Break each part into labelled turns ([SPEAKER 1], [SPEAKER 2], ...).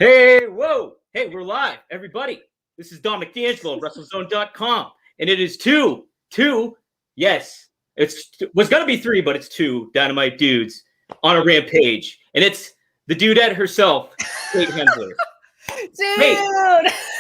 [SPEAKER 1] Hey, whoa. Hey, we're live, everybody. This is DeAngelo of WrestleZone.com. And it is two, yes, it was going to be three, but it's two Dynamite dudes on a Rampage. And it's the dudette herself, Kate Hensler.
[SPEAKER 2] Dude!
[SPEAKER 1] Hey,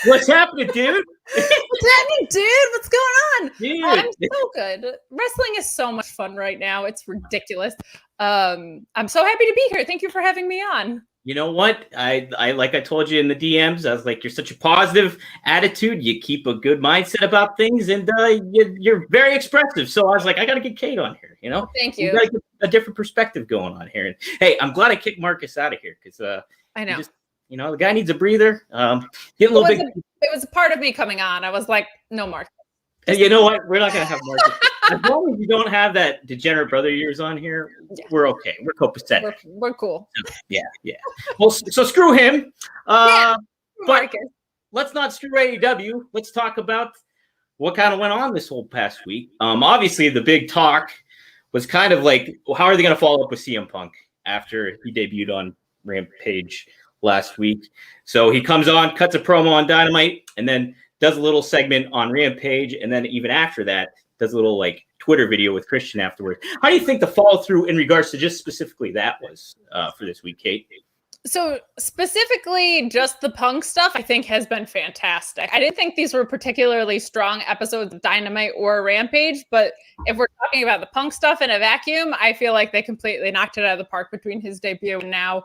[SPEAKER 1] what's happening, dude?
[SPEAKER 2] What's happening, dude? What's going on?
[SPEAKER 1] Dude.
[SPEAKER 2] I'm so good. Wrestling is so much fun right now. It's ridiculous. I'm so happy to be here. Thank you for having me on.
[SPEAKER 1] You know what? I like I told you in the DMs, I was like, you're such a positive attitude. You keep a good mindset about things, and you're very expressive. So I was like, I got to get Kate on here. You know,
[SPEAKER 2] thank you.
[SPEAKER 1] We got to get a different perspective going on here. And hey, I'm glad I kicked Marcus out of here because
[SPEAKER 2] I know.
[SPEAKER 1] The guy needs a breather. Get a little bit.
[SPEAKER 2] It was a part of me coming on. I was like, no, Marcus.
[SPEAKER 1] And you know what? We're not going to have Marcus. As long as you don't have that degenerate brother years on here, we're okay. We're copacetic.
[SPEAKER 2] We're cool.
[SPEAKER 1] Yeah. Well, so screw him. But
[SPEAKER 2] Marcus.
[SPEAKER 1] Let's not screw AEW. Let's talk about what kind of went on this whole past week. Obviously, the big talk was kind of like, well, how are they going to follow up with CM Punk after he debuted on Rampage last week? So he comes on, cuts a promo on Dynamite, and then does a little segment on Rampage, and then even after that, does a little like Twitter video with Christian afterwards. How do you think the follow through in regards to just specifically that was for this week, Kate?
[SPEAKER 2] So specifically just the Punk stuff, I think has been fantastic. I didn't think these were particularly strong episodes of Dynamite or Rampage, but if we're talking about the Punk stuff in a vacuum, I feel like they completely knocked it out of the park between his debut and now.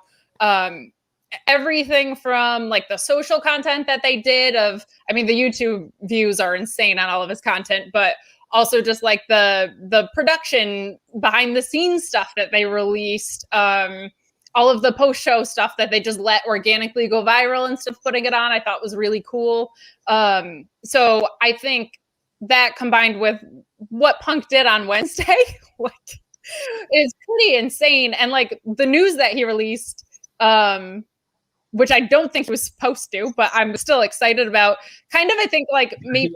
[SPEAKER 2] Everything from like the social content that they did the YouTube views are insane on all of his content, but also just like the production behind the scenes stuff that they released, all of the post-show stuff that they just let organically go viral and stuff, putting it on, I thought was really cool. So I think that combined with what Punk did on Wednesday is pretty insane. And like the news that he released, which I don't think he was supposed to, but I'm still excited about. Kind of, I think, like maybe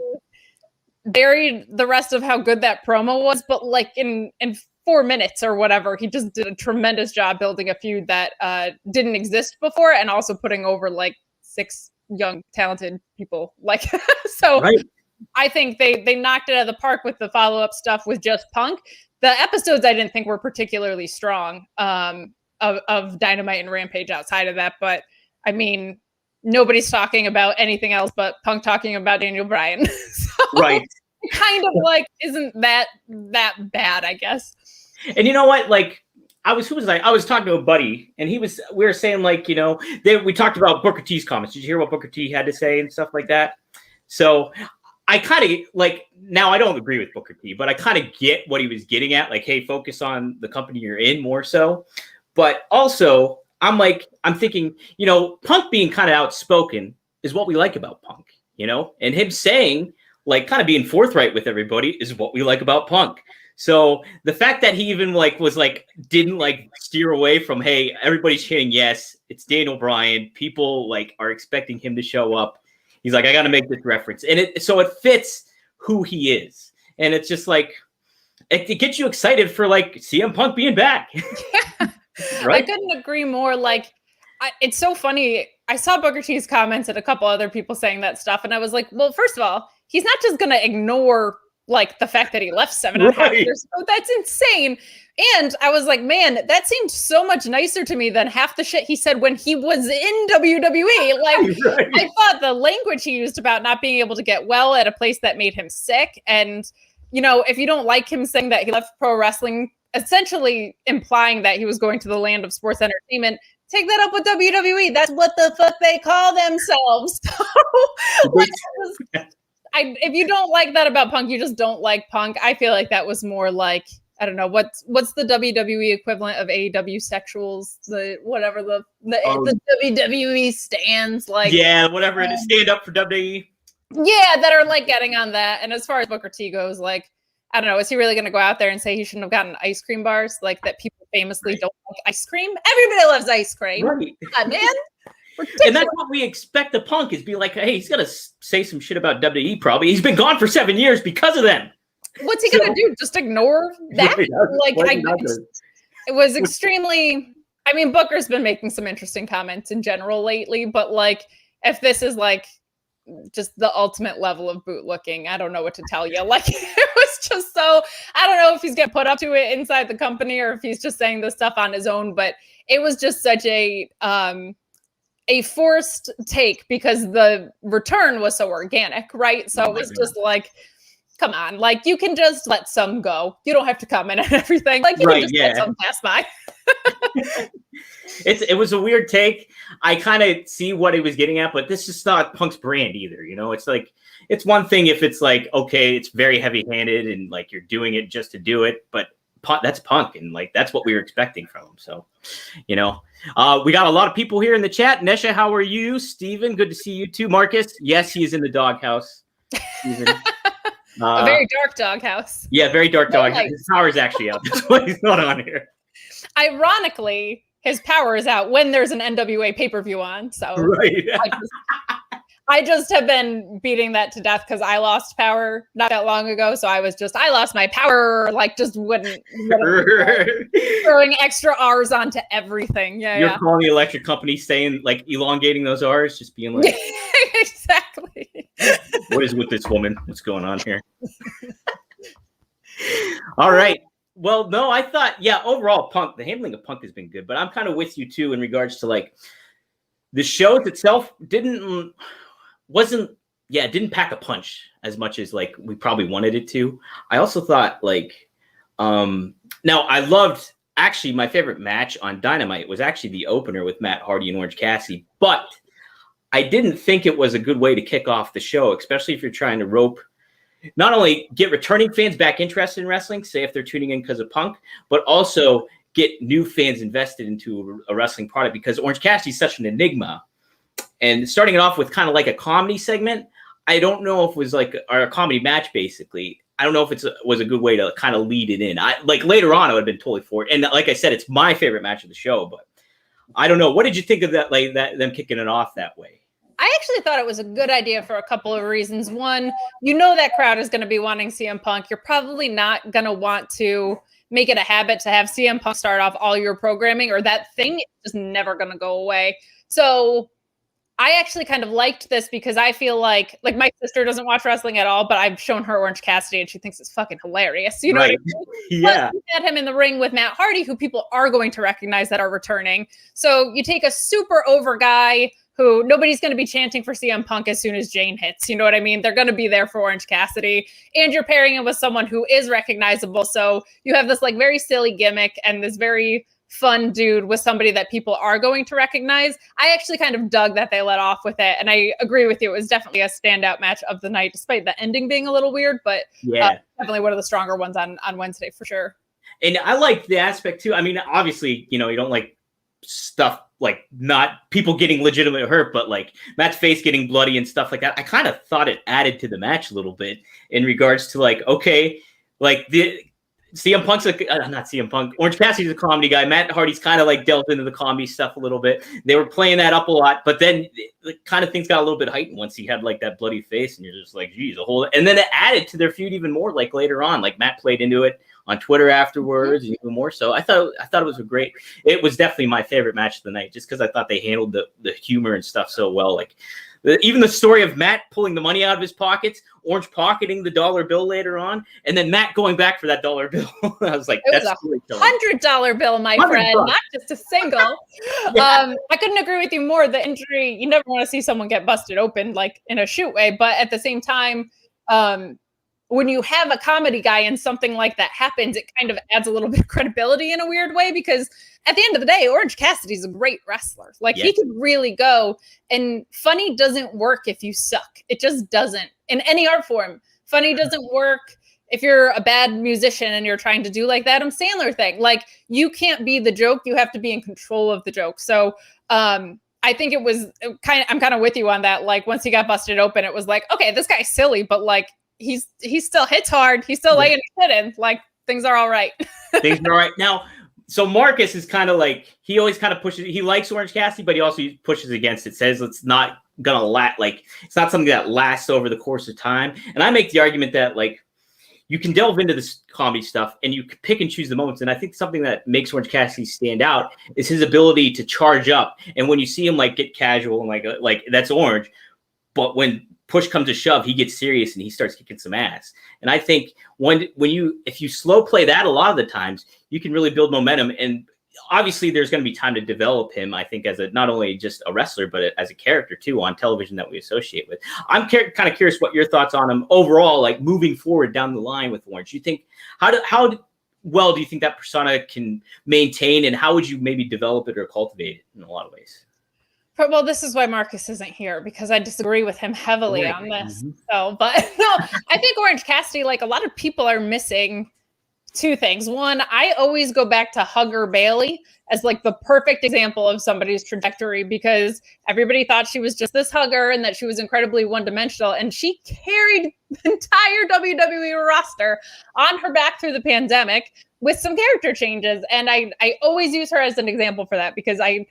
[SPEAKER 2] buried the rest of how good that promo was, but like in 4 minutes or whatever, he just did a tremendous job building a feud that didn't exist before, and also putting over like 6 young, talented people. Like, so right. I think they knocked it out of the park with the follow-up stuff with just Punk. The episodes I didn't think were particularly strong of Dynamite and Rampage outside of that, but I mean, nobody's talking about anything else but Punk talking about Daniel Bryan. So
[SPEAKER 1] right.
[SPEAKER 2] Kind of like isn't that bad, I guess.
[SPEAKER 1] And you know what? Like I was talking to a buddy, and we were saying like, we talked about Booker T's comments. Did you hear what Booker T had to say and stuff like that? So I kind of like, now I don't agree with Booker T, but I kind of get what he was getting at. Like, hey, focus on the company you're in more so. But also, I'm thinking, Punk being kind of outspoken is what we like about Punk, and him saying, like, kind of being forthright with everybody is what we like about Punk. So the fact that he even didn't steer away from, hey, everybody's chanting, yes, it's Daniel Bryan. People are expecting him to show up. He's like, I got to make this reference. And it fits who he is. And it's just like, it gets you excited for CM Punk being back.
[SPEAKER 2] Yeah.
[SPEAKER 1] Right?
[SPEAKER 2] I couldn't agree more. It's so funny. I saw Booker T's comments and a couple other people saying that stuff. And I was like, well, first of all, he's not just going to ignore the fact that he left 7.5 years ago. That's insane. And I was like, man, that seemed so much nicer to me than half the shit he said when he was in WWE. Right. I thought the language he used about not being able to get well at a place that made him sick. And, if you don't like him saying that he left pro wrestling, essentially implying that he was going to the land of sports entertainment, take that up with WWE. That's what the fuck they call themselves. If you don't like that about Punk, you just don't like Punk. I feel like that was more like, I don't know, what's the WWE equivalent of AEW sexuals? The WWE stands
[SPEAKER 1] whatever it is, stand up for WWE.
[SPEAKER 2] Yeah, that are getting on that. And as far as Booker T goes, I don't know, is he really going to go out there and say he shouldn't have gotten ice cream bars? That people famously don't like ice cream? Everybody loves ice cream. Right. Yeah, man. Ridiculous.
[SPEAKER 1] And that's what we expect the Punk is, be like, hey, he's going to say some shit about WWE probably. He's been gone for 7 years because of them.
[SPEAKER 2] What's he going to do? Just ignore that? It was extremely... I mean, Booker's been making some interesting comments in general lately, but like, if this is like just the ultimate level of bootlicking, I don't know what to tell you. Like, it was just so, I don't know if he's getting put up to it inside the company or if he's just saying this stuff on his own, but it was just such a forced take because the return was so organic, right? So it was just like, come on, like you can just let some go. You don't have to comment on everything. Like you can just let some pass by.
[SPEAKER 1] It was a weird take. I kind of see what he was getting at, but this is not Punk's brand either. You know, it's like, it's one thing if it's like, okay, it's very heavy-handed and like you're doing it just to do it, but that's Punk, and like that's what we were expecting from him. So, you know, we got a lot of people here in the chat. Nesha, how are you? Steven, good to see you too. Marcus, yes, he is in the doghouse.
[SPEAKER 2] A very dark doghouse.
[SPEAKER 1] Yeah, very dark doghouse. His power's actually out. That's why he's not on here.
[SPEAKER 2] Ironically, his power is out when there's an NWA pay-per-view on. So
[SPEAKER 1] right.
[SPEAKER 2] I just have been beating that to death because I lost power not that long ago. So I lost my power, like just wouldn't throwing extra R's onto everything. Yeah.
[SPEAKER 1] You're calling the electric company saying like elongating those R's, just being like
[SPEAKER 2] exactly.
[SPEAKER 1] What is with this woman? What's going on here? All right. Well, no, I thought, overall Punk, the handling of Punk has been good, but I'm kind of with you too in regards to like the show itself didn't pack a punch as much as like we probably wanted it to. I also thought like, now I loved actually my favorite match on Dynamite was actually the opener with Matt Hardy and Orange Cassidy, but I didn't think it was a good way to kick off the show, especially if you're trying to rope, not only get returning fans back interested in wrestling, say if they're tuning in because of Punk, but also get new fans invested into a wrestling product because Orange Cassidy is such an enigma. And starting it off with kind of like a comedy segment, I don't know if it was like a comedy match, basically. I don't know if it was a good way to kind of lead it in. Like later on, I would have been totally for it. And like I said, it's my favorite match of the show, but I don't know. What did you think of that? Like them kicking it off that way?
[SPEAKER 2] I actually thought it was a good idea for a couple of reasons. One, you know that crowd is going to be wanting CM Punk. You're probably not going to want to make it a habit to have CM Punk start off all your programming, or that thing is just never going to go away. So I actually kind of liked this because I feel like my sister doesn't watch wrestling at all, but I've shown her Orange Cassidy and she thinks it's fucking hilarious. You know what I mean?
[SPEAKER 1] Yeah.
[SPEAKER 2] Plus, you had him in the ring with Matt Hardy, who people are going to recognize that are returning. So you take a super over guy who nobody's going to be chanting for CM Punk as soon as Jane hits. You know what I mean? They're going to be there for Orange Cassidy. And you're pairing him with someone who is recognizable. So you have this like very silly gimmick and this very fun dude with somebody that people are going to recognize. I actually kind of dug that they let off with it. And I agree with you. It was definitely a standout match of the night, despite the ending being a little weird, but definitely one of the stronger ones on Wednesday for sure.
[SPEAKER 1] And I like the aspect too. I mean, obviously, you know, you don't like stuff like not people getting legitimately hurt, but like Matt's face getting bloody and stuff like that. I kind of thought it added to the match a little bit in regards to like, okay, like the CM Punk's not CM Punk. Orange Cassidy's a comedy guy. Matt Hardy's kind of like delved into the comedy stuff a little bit. They were playing that up a lot, but then the kind of things got a little bit heightened once he had like that bloody face, and you're just like, geez, and then it added to their feud even more. Like later on, like Matt played into it on Twitter afterwards, and even more so. I thought it was it was definitely my favorite match of the night, just because I thought they handled the humor and stuff so well. Like even the story of Matt pulling the money out of his pockets, Orange pocketing the dollar bill later on, and then Matt going back for that dollar bill. I was like,
[SPEAKER 2] that's $100 bill, my friend, not just a single. I couldn't agree with you more. The injury, you never want to see someone get busted open like in a shoot way, but at the same time, when you have a comedy guy and something like that happens, it kind of adds a little bit of credibility in a weird way, because at the end of the day, Orange Cassidy's a great wrestler. Like he could really go, and funny doesn't work if you suck. It just doesn't in any art form. Funny doesn't work if you're a bad musician and you're trying to do like that Adam Sandler thing. Like you can't be the joke. You have to be in control of the joke. So, I think it was I'm kind of with you on that. Like once he got busted open, it was like, okay, this guy's silly, but like, he still hits hard. He's still laying his shit in. Like things are all right.
[SPEAKER 1] Things are all right. Now, so Marcus is kind of like, he always kind of pushes, he likes Orange Cassidy, but he also pushes against it, says it's not going to it's not something that lasts over the course of time. And I make the argument that like, you can delve into this comedy stuff and you can pick and choose the moments. And I think something that makes Orange Cassidy stand out is his ability to charge up. And when you see him like get casual and like that's Orange, but when push comes to shove, he gets serious and he starts kicking some ass. And I think if you slow play that a lot of the times, you can really build momentum. And obviously there's going to be time to develop him, I think, as not only just a wrestler, but as a character too on television that we associate with. I'm kind of curious what your thoughts on him overall, like moving forward down the line with Orange. You think how well do you think that persona can maintain, and how would you maybe develop it or cultivate it in a lot of ways?
[SPEAKER 2] Well, this is why Marcus isn't here, because I disagree with him heavily on this.
[SPEAKER 1] Mm-hmm.
[SPEAKER 2] So, but no, I think Orange Cassidy, like a lot of people are missing two things. One, I always go back to Hugger Bailey as like the perfect example of somebody's trajectory, because everybody thought she was just this hugger and that she was incredibly one-dimensional. And she carried the entire WWE roster on her back through the pandemic with some character changes. And I always use her as an example for that, because I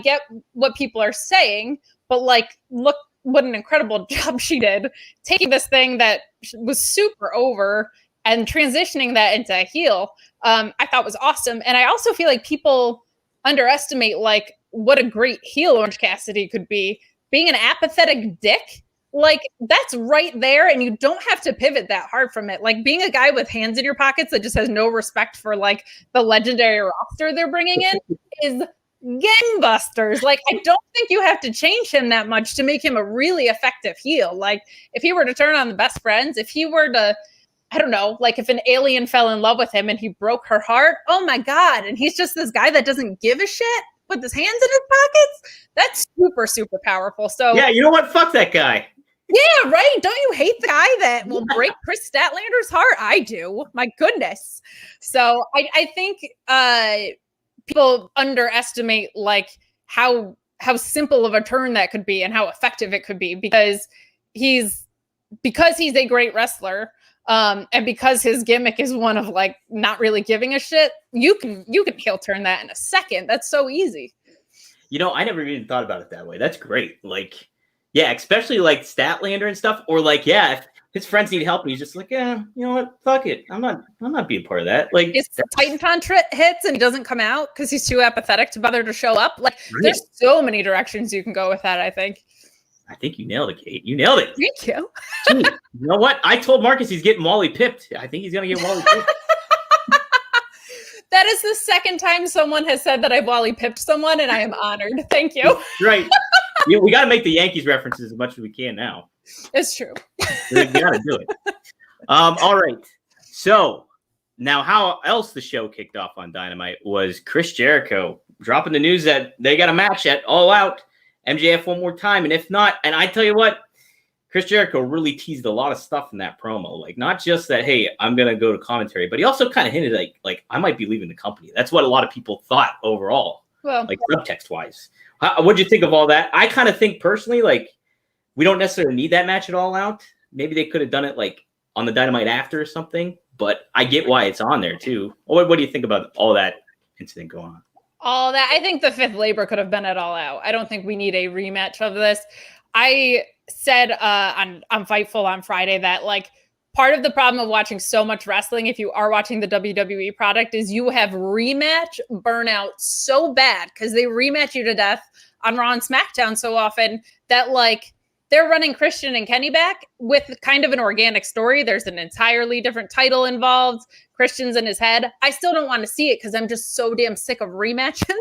[SPEAKER 2] get what people are saying, but like, look what an incredible job she did taking this thing that was super over and transitioning that into a heel. I thought was awesome. And I also feel like people underestimate like what a great heel Orange Cassidy could be. Being an apathetic dick, like that's right there. And you don't have to pivot that hard from it. Like being a guy with hands in your pockets that just has no respect for like the legendary roster they're bringing in is gangbusters. Like, I don't think you have to change him that much to make him a really effective heel. Like if he were to turn on the best friends, if he were to, I don't know, like if an alien fell in love with him and he broke her heart, oh my God. And he's just this guy that doesn't give a shit with his hands in his pockets. That's super, super powerful. So
[SPEAKER 1] yeah, you know what? Fuck that guy.
[SPEAKER 2] Yeah, right. Don't you hate the guy that will break Chris Statlander's heart? I do. My goodness. So I think people underestimate like how simple of a turn that could be and how effective it could be, because he's a great wrestler. And because his gimmick is one of like not really giving a shit, you can heel turn that in a second. That's so easy.
[SPEAKER 1] You know, I never even thought about it that way. That's great. Like, yeah, especially like Statlander and stuff, or like, yeah, if his friends need help and he's just like, yeah, you know what, fuck it, I'm not being part of that. Like,
[SPEAKER 2] if Titan hits and he doesn't come out because he's too apathetic to bother to show up, like, there's so many directions you can go with that. I think you nailed it, Kate. You nailed it. Thank you.
[SPEAKER 1] Gee, you know what? I told Marcus he's getting Wally pipped. I think he's gonna get Wally pipped.
[SPEAKER 2] That is the second time someone has said that I've Wally pipped someone, and I am honored. Thank you.
[SPEAKER 1] Right. We got to make the Yankees references as much as we can now.
[SPEAKER 2] It's true.
[SPEAKER 1] We got to do it. All right. So now how else the show kicked off on Dynamite was Chris Jericho dropping the news that they got a match at All Out, MJF one more time. And if not, and I tell you what, Chris Jericho really teased a lot of stuff in that promo. Like, not just that, hey, I'm going to go to commentary, but he also kind of hinted like I might be leaving the company. That's what a lot of people thought overall, like subtext wise. What'd you think of all that? I kind of think personally, like, we don't necessarily need that match at All Out. Maybe they could have done it like on the Dynamite after or something, but I get why it's on there too. What do you think about all that incident going on?
[SPEAKER 2] All that, I think the fifth labor could have been at All Out. I don't think we need a rematch of this. I said on Fightful on Friday that like part of the problem of watching so much wrestling, if you are watching the WWE product, is you have rematch burnout so bad because they rematch you to death on Raw and SmackDown so often that like they're running Christian and Kenny back with kind of an organic story. There's an entirely different title involved. Christian's in his head. I still don't want to see it because I'm just so damn sick of rematches.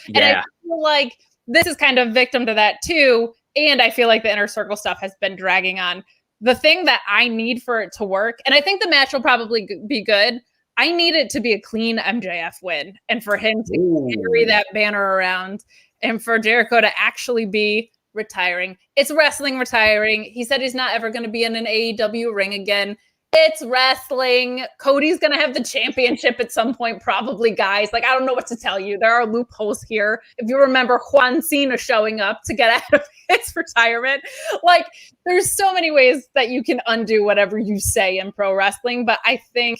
[SPEAKER 2] Yeah. And I feel like this is kind of victim to that too. And I feel like the Inner Circle stuff has been dragging on. The thing that I need for it to work, and I think the match will probably be good, I need it to be a clean MJF win and for him to carry that banner around and for Jericho to actually be retiring. It's wrestling retiring. He said he's not ever going to be in an AEW ring again. It's wrestling. Cody's going to have the championship at some point, probably, guys. Like, I don't know what to tell you. There are loopholes here. If you remember Juan Cena showing up to get out of his retirement, like, there's so many ways that you can undo whatever you say in pro wrestling. But I think,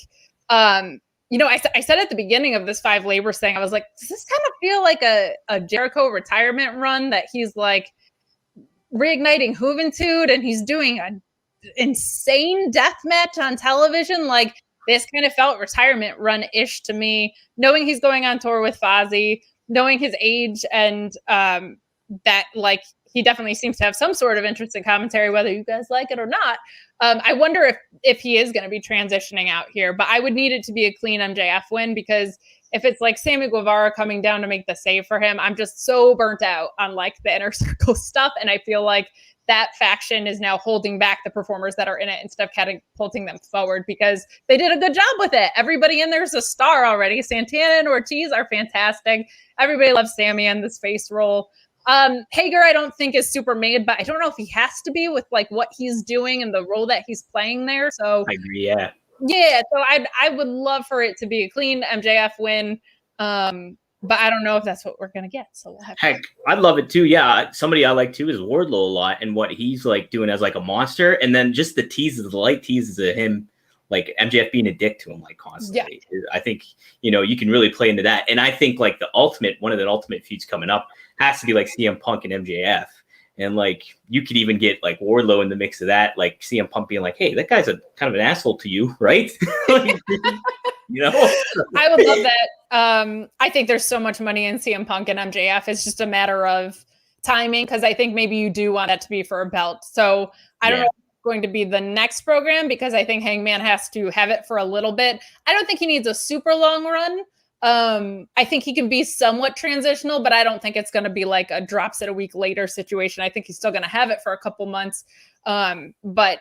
[SPEAKER 2] you know, I said at the beginning of this 5 labors thing, I was like, does this kind of feel like a Jericho retirement run that he's like reigniting Juventud and he's doing a insane death match on television? Like, this kind of felt retirement run-ish to me, knowing he's going on tour with Fozzy, knowing his age, and that like he definitely seems to have some sort of interest in commentary, whether you guys like it or not. I wonder if he is going to be transitioning out here, but I would need it to be a clean MJF win, because if it's like Sammy Guevara coming down to make the save for him, I'm just so burnt out on like the inner circle stuff. And I feel like that faction is now holding back the performers that are in it instead of catapulting them forward, because they did a good job with it. Everybody in there's a star already. Santana and Ortiz are fantastic. Everybody loves Sammy and this face role. Hager, I don't think is super made, but I don't know if he has to be with like what he's doing and the role that he's playing there. So
[SPEAKER 1] I agree. Yeah.
[SPEAKER 2] Yeah, so I would love for it to be a clean MJF win, but I don't know if that's what we're gonna get. So we'll have
[SPEAKER 1] Heck, I'd love it too. Yeah, somebody I like too is Wardlow a lot, and what he's like doing as like a monster, and then just the teases, the light teases of him, like MJF being a dick to him like constantly. Yeah. I think you can really play into that, and I think like one of the ultimate feuds coming up has to be like CM Punk and MJF. And like you could even get like Wardlow in the mix of that, like CM Punk being like, "Hey, that guy's a kind of an asshole to you, right?" I
[SPEAKER 2] would love that. I think there's so much money in CM Punk and MJF. It's just a matter of timing, because I think maybe you do want that to be for a belt. So I don't know if it's going to be the next program, because I think Hangman has to have it for a little bit. I don't think he needs a super long run. I think he can be somewhat transitional, but I don't think it's going to be like a drops it a week later situation. I think he's still going to have it for a couple months. But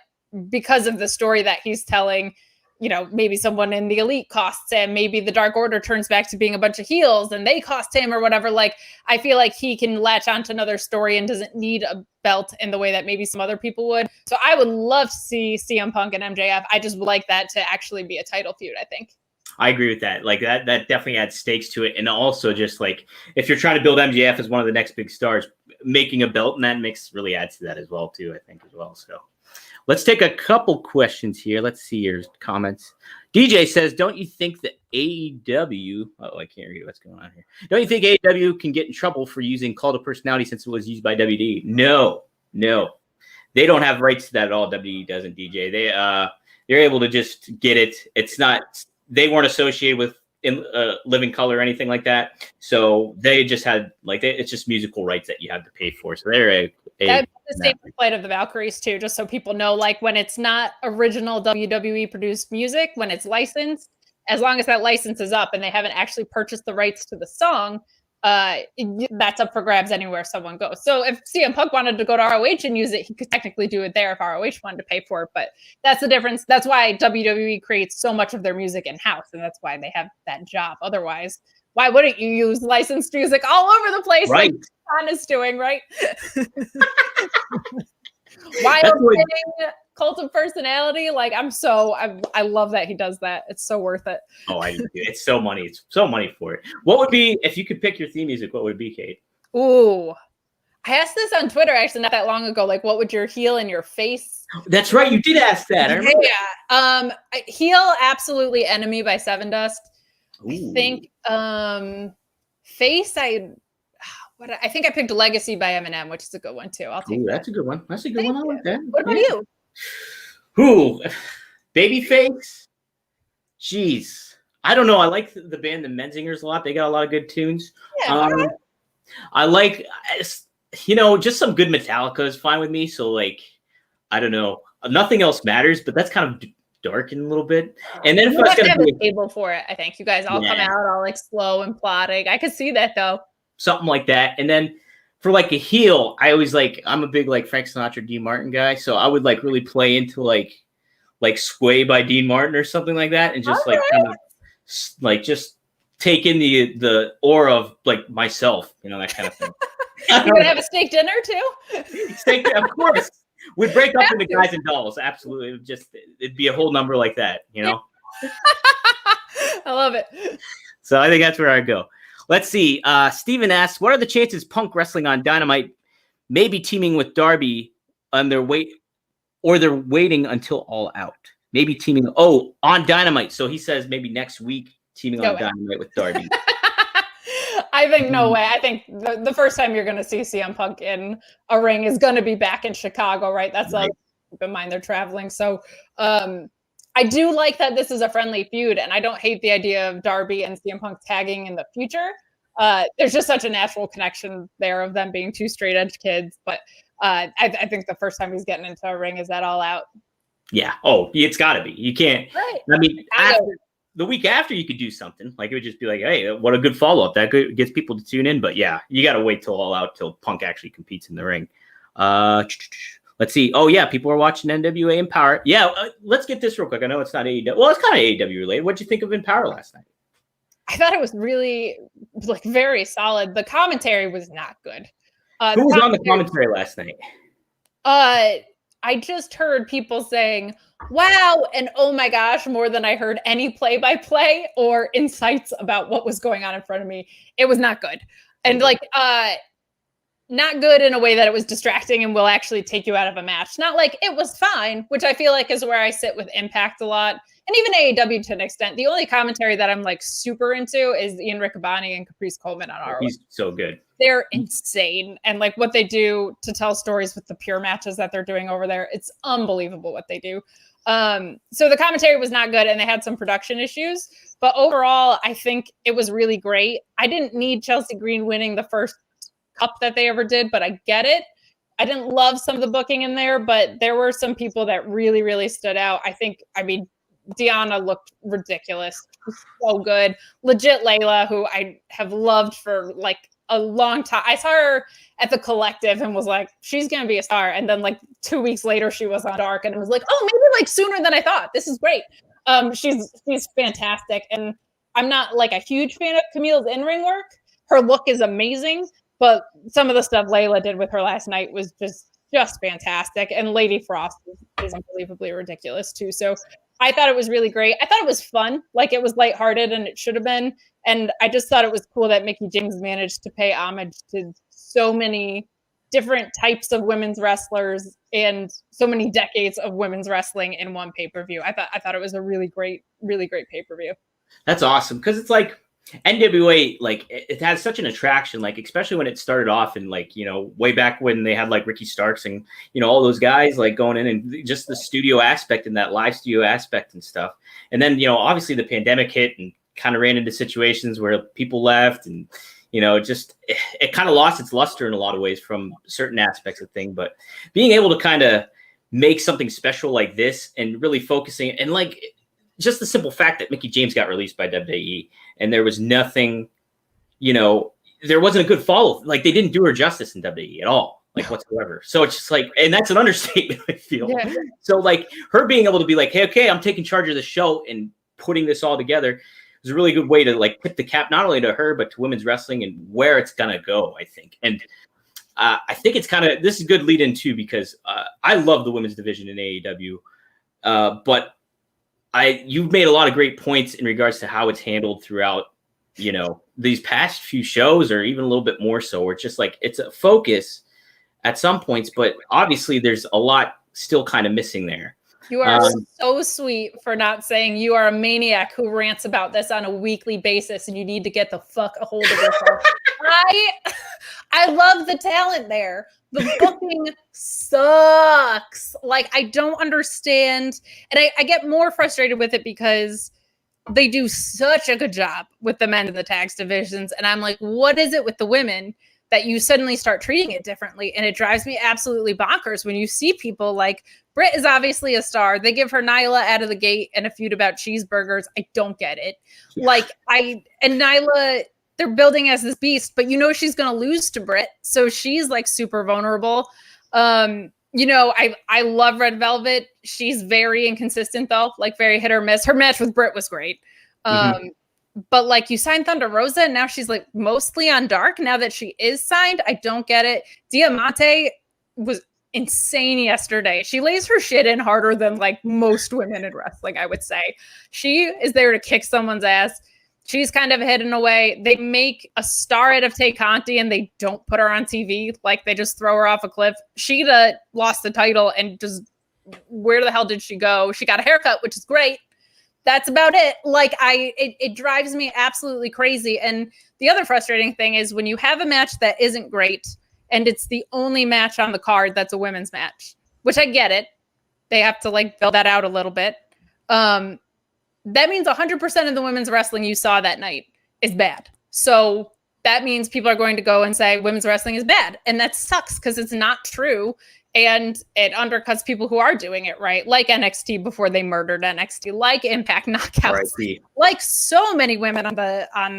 [SPEAKER 2] because of the story that he's telling, maybe someone in the Elite costs him, maybe the Dark Order turns back to being a bunch of heels and they cost him or whatever. Like, I feel like he can latch onto another story and doesn't need a belt in the way that maybe some other people would. So I would love to see CM Punk and MJF. I just would like that to actually be a title feud, I think.
[SPEAKER 1] I agree with that. Like that definitely adds stakes to it. And also just like, if you're trying to build MJF as one of the next big stars, making a belt in that mix really adds to that as well, too, I think as well. So let's take a couple questions here. Let's see your comments. DJ says, don't you think that AEW, I can't read what's going on here. Don't you think AEW can get in trouble for using Cult of Personality since it was used by WWE? No. They don't have rights to that at all. WWE doesn't, DJ. They're able to just get it. It's not, they weren't associated with Living Color or anything like that. So they just had it's just musical rights that you have to pay for. So they're that's
[SPEAKER 2] the same plight of the Valkyries too, just so people know, like when it's not original WWE produced music, when it's licensed, as long as that license is up and they haven't actually purchased the rights to the song, that's up for grabs anywhere someone goes. So if CM Punk wanted to go to ROH and use it, he could technically do it there if ROH wanted to pay for it. But that's the difference. That's why WWE creates so much of their music in-house, and that's why they have that job. Otherwise, why wouldn't you use licensed music all over the place,
[SPEAKER 1] right?
[SPEAKER 2] Like John is doing, right? Wild Thing, Cult of Personality. Like I love that he does that. It's so worth it.
[SPEAKER 1] Oh, it's so money. It's so money for it. What would be, if you could pick your theme music, what would it be, Kate?
[SPEAKER 2] Ooh, I asked this on Twitter actually not that long ago. Like, what would your heel and your face?
[SPEAKER 1] That's right. You did ask that. I remember.
[SPEAKER 2] Yeah. Heel, absolutely Enemy by Seven Dust.
[SPEAKER 1] Ooh.
[SPEAKER 2] I think face, I think I picked Legacy by Eminem, which is a good one too. I'll take that.
[SPEAKER 1] That's a good one. That's a good one. I like that.
[SPEAKER 2] What about you?
[SPEAKER 1] Who? Babyface? Jeez. I don't know. I like the band The Menzingers a lot. They got a lot of good tunes.
[SPEAKER 2] Yeah,
[SPEAKER 1] I like, just some good Metallica is fine with me. So like, I don't know. Nothing else matters, but that's kind of darkened a little bit. And then if I was going to
[SPEAKER 2] be a table for it, I think you guys all come out all like slow and plotting. I could see that though.
[SPEAKER 1] Something like that. And then for like a heel, I always I'm a big like Frank Sinatra, Dean Martin guy. So I would like really play into like Sway by Dean Martin or something like that. And just kind of just take in the aura of like myself, that kind of thing.
[SPEAKER 2] You're going to have a steak dinner too?
[SPEAKER 1] Steak, of course. We'd break up into guys and dolls. Absolutely. It'd be a whole number like that,
[SPEAKER 2] I love it.
[SPEAKER 1] So I think that's where I'd go. Let's see. Steven asks, what are the chances Punk wrestling on Dynamite maybe teaming with Darby on their they're waiting until All Out? Maybe teaming on Dynamite. So he says maybe next week teaming on Dynamite with Darby.
[SPEAKER 2] I think no way. I think the first time you're going to see CM Punk in a ring is going to be back in Chicago, right? That's keep in mind they're traveling. So I I do like that this is a friendly feud, and I don't hate the idea of Darby and CM Punk tagging in the future. There's just such a natural connection there of them being two straight edge kids. But I think the first time he's getting into a ring is that All Out.
[SPEAKER 1] Yeah. Oh, it's got to be. You can't.
[SPEAKER 2] Right.
[SPEAKER 1] I mean, the week after, you could do something. Like, it would just be like, hey, what a good follow-up. That gets people to tune in. But, yeah, you got to wait till All Out, till Punk actually competes in the ring. Let's see. Oh, yeah, people are watching NWA Empower. Yeah, let's get this real quick. I know it's not AEW. Well, it's kind of AEW related. What'd you think of Empower last night?
[SPEAKER 2] I thought it was really, like, very solid. The commentary was not good.
[SPEAKER 1] Who was on the commentary last night?
[SPEAKER 2] I just heard people saying, wow, and oh my gosh, more than I heard any play-by-play or insights about what was going on in front of me. It was not good. And like, not good in a way that it was distracting and will actually take you out of a match. Not like it was fine, which I feel like is where I sit with Impact a lot. And even AEW to an extent. The only commentary that I'm like super into is Ian Riccaboni and Caprice Coleman on our.
[SPEAKER 1] He's so good.
[SPEAKER 2] They're insane. And like what they do to tell stories with the pure matches that they're doing over there, it's unbelievable what they do. So the commentary was not good and they had some production issues, but overall, I think it was really great. I didn't need Chelsea Green winning the first cup that they ever did, but I get it. I didn't love some of the booking in there, but there were some people that really, really stood out. I mean, Deanna looked ridiculous. So good. Legit Layla, who I have loved for like a long time. I saw her at the Collective and was like, she's going to be a star. And then like 2 weeks later, she was on Dark and it was like, oh, maybe like sooner than I thought. This is great. She's fantastic. And I'm not like a huge fan of Camille's in-ring work. Her look is amazing, but some of the stuff Layla did with her last night was just fantastic. And Lady Frost is unbelievably ridiculous too. So I thought it was really great. I thought it was fun. Like it was lighthearted and it should have been. And I just thought it was cool that Mickie James managed to pay homage to so many different types of women's wrestlers and so many decades of women's wrestling in one pay-per-view. I thought it was a really great pay-per-view. That's
[SPEAKER 1] awesome. Cause it's like NWA, like it has such an attraction, like especially when it started off and like, you know, way back when they had like Ricky Starks and, you know, all those guys like going in and just the studio aspect and that live studio aspect and stuff. And then, you know, obviously the pandemic hit and kind of ran into situations where people left and, you know, it kind of lost its luster in a lot of ways from certain aspects of thing. But being able to kind of make something special like this and really focusing and like just the simple fact that Mickie James got released by WWE and there was nothing, you know, there wasn't a good follow. Like they didn't do her justice in WWE at all, like whatsoever. So it's just like, and that's an understatement, I feel. Yeah. So like her being able to be like, hey, okay, I'm taking charge of the show and putting this all together was a really good way to like tip the cap, not only to her, but to women's wrestling and where it's going to go, I think. And I think it's this is a good lead in too, because I love the women's division in AEW, but you've made a lot of great points in regards to how it's handled throughout, you know, these past few shows, or even a little bit more so, where it's just like, it's a focus at some points, but obviously there's a lot still kind of missing there.
[SPEAKER 2] You are so sweet for not saying you are a maniac who rants about this on a weekly basis and you need to get the fuck a hold of yourself. I love the talent there. The booking sucks. Like, I don't understand. And I get more frustrated with it because they do such a good job with the men in the tags divisions. And I'm like, what is it with the women that you suddenly start treating it differently? And it drives me absolutely bonkers when you see people like Britt is obviously a star. They give her Nyla out of the gate and a feud about cheeseburgers. I don't get it. Yeah. And Nyla, they're building as this beast, but you know she's going to lose to Britt. So she's like super vulnerable. You know, I love Red Velvet. She's very inconsistent though, like very hit or miss. Her match with Britt was great. But like you signed Thunder Rosa and now she's like mostly on Dark now that she is signed. I don't get it. Diamante was insane yesterday. She lays her shit in harder than like most women in wrestling, I would say. She is there to kick someone's ass. She's kind of hidden away. They make a star out of Tay Conti and they don't put her on TV. Like they just throw her off a cliff. Sheeta lost the title and just where the hell did she go? She got a haircut, which is great. That's about it. Like it drives me absolutely crazy. And the other frustrating thing is when you have a match that isn't great and it's the only match on the card that's a women's match, which I get it. They have to like build that out a little bit. that means 100% of the women's wrestling you saw that night is bad. So that means people are going to go and say women's wrestling is bad. And that sucks because it's not true. And it undercuts people who are doing it right, like NXT before they murdered NXT, like Impact Knockouts, like so many women on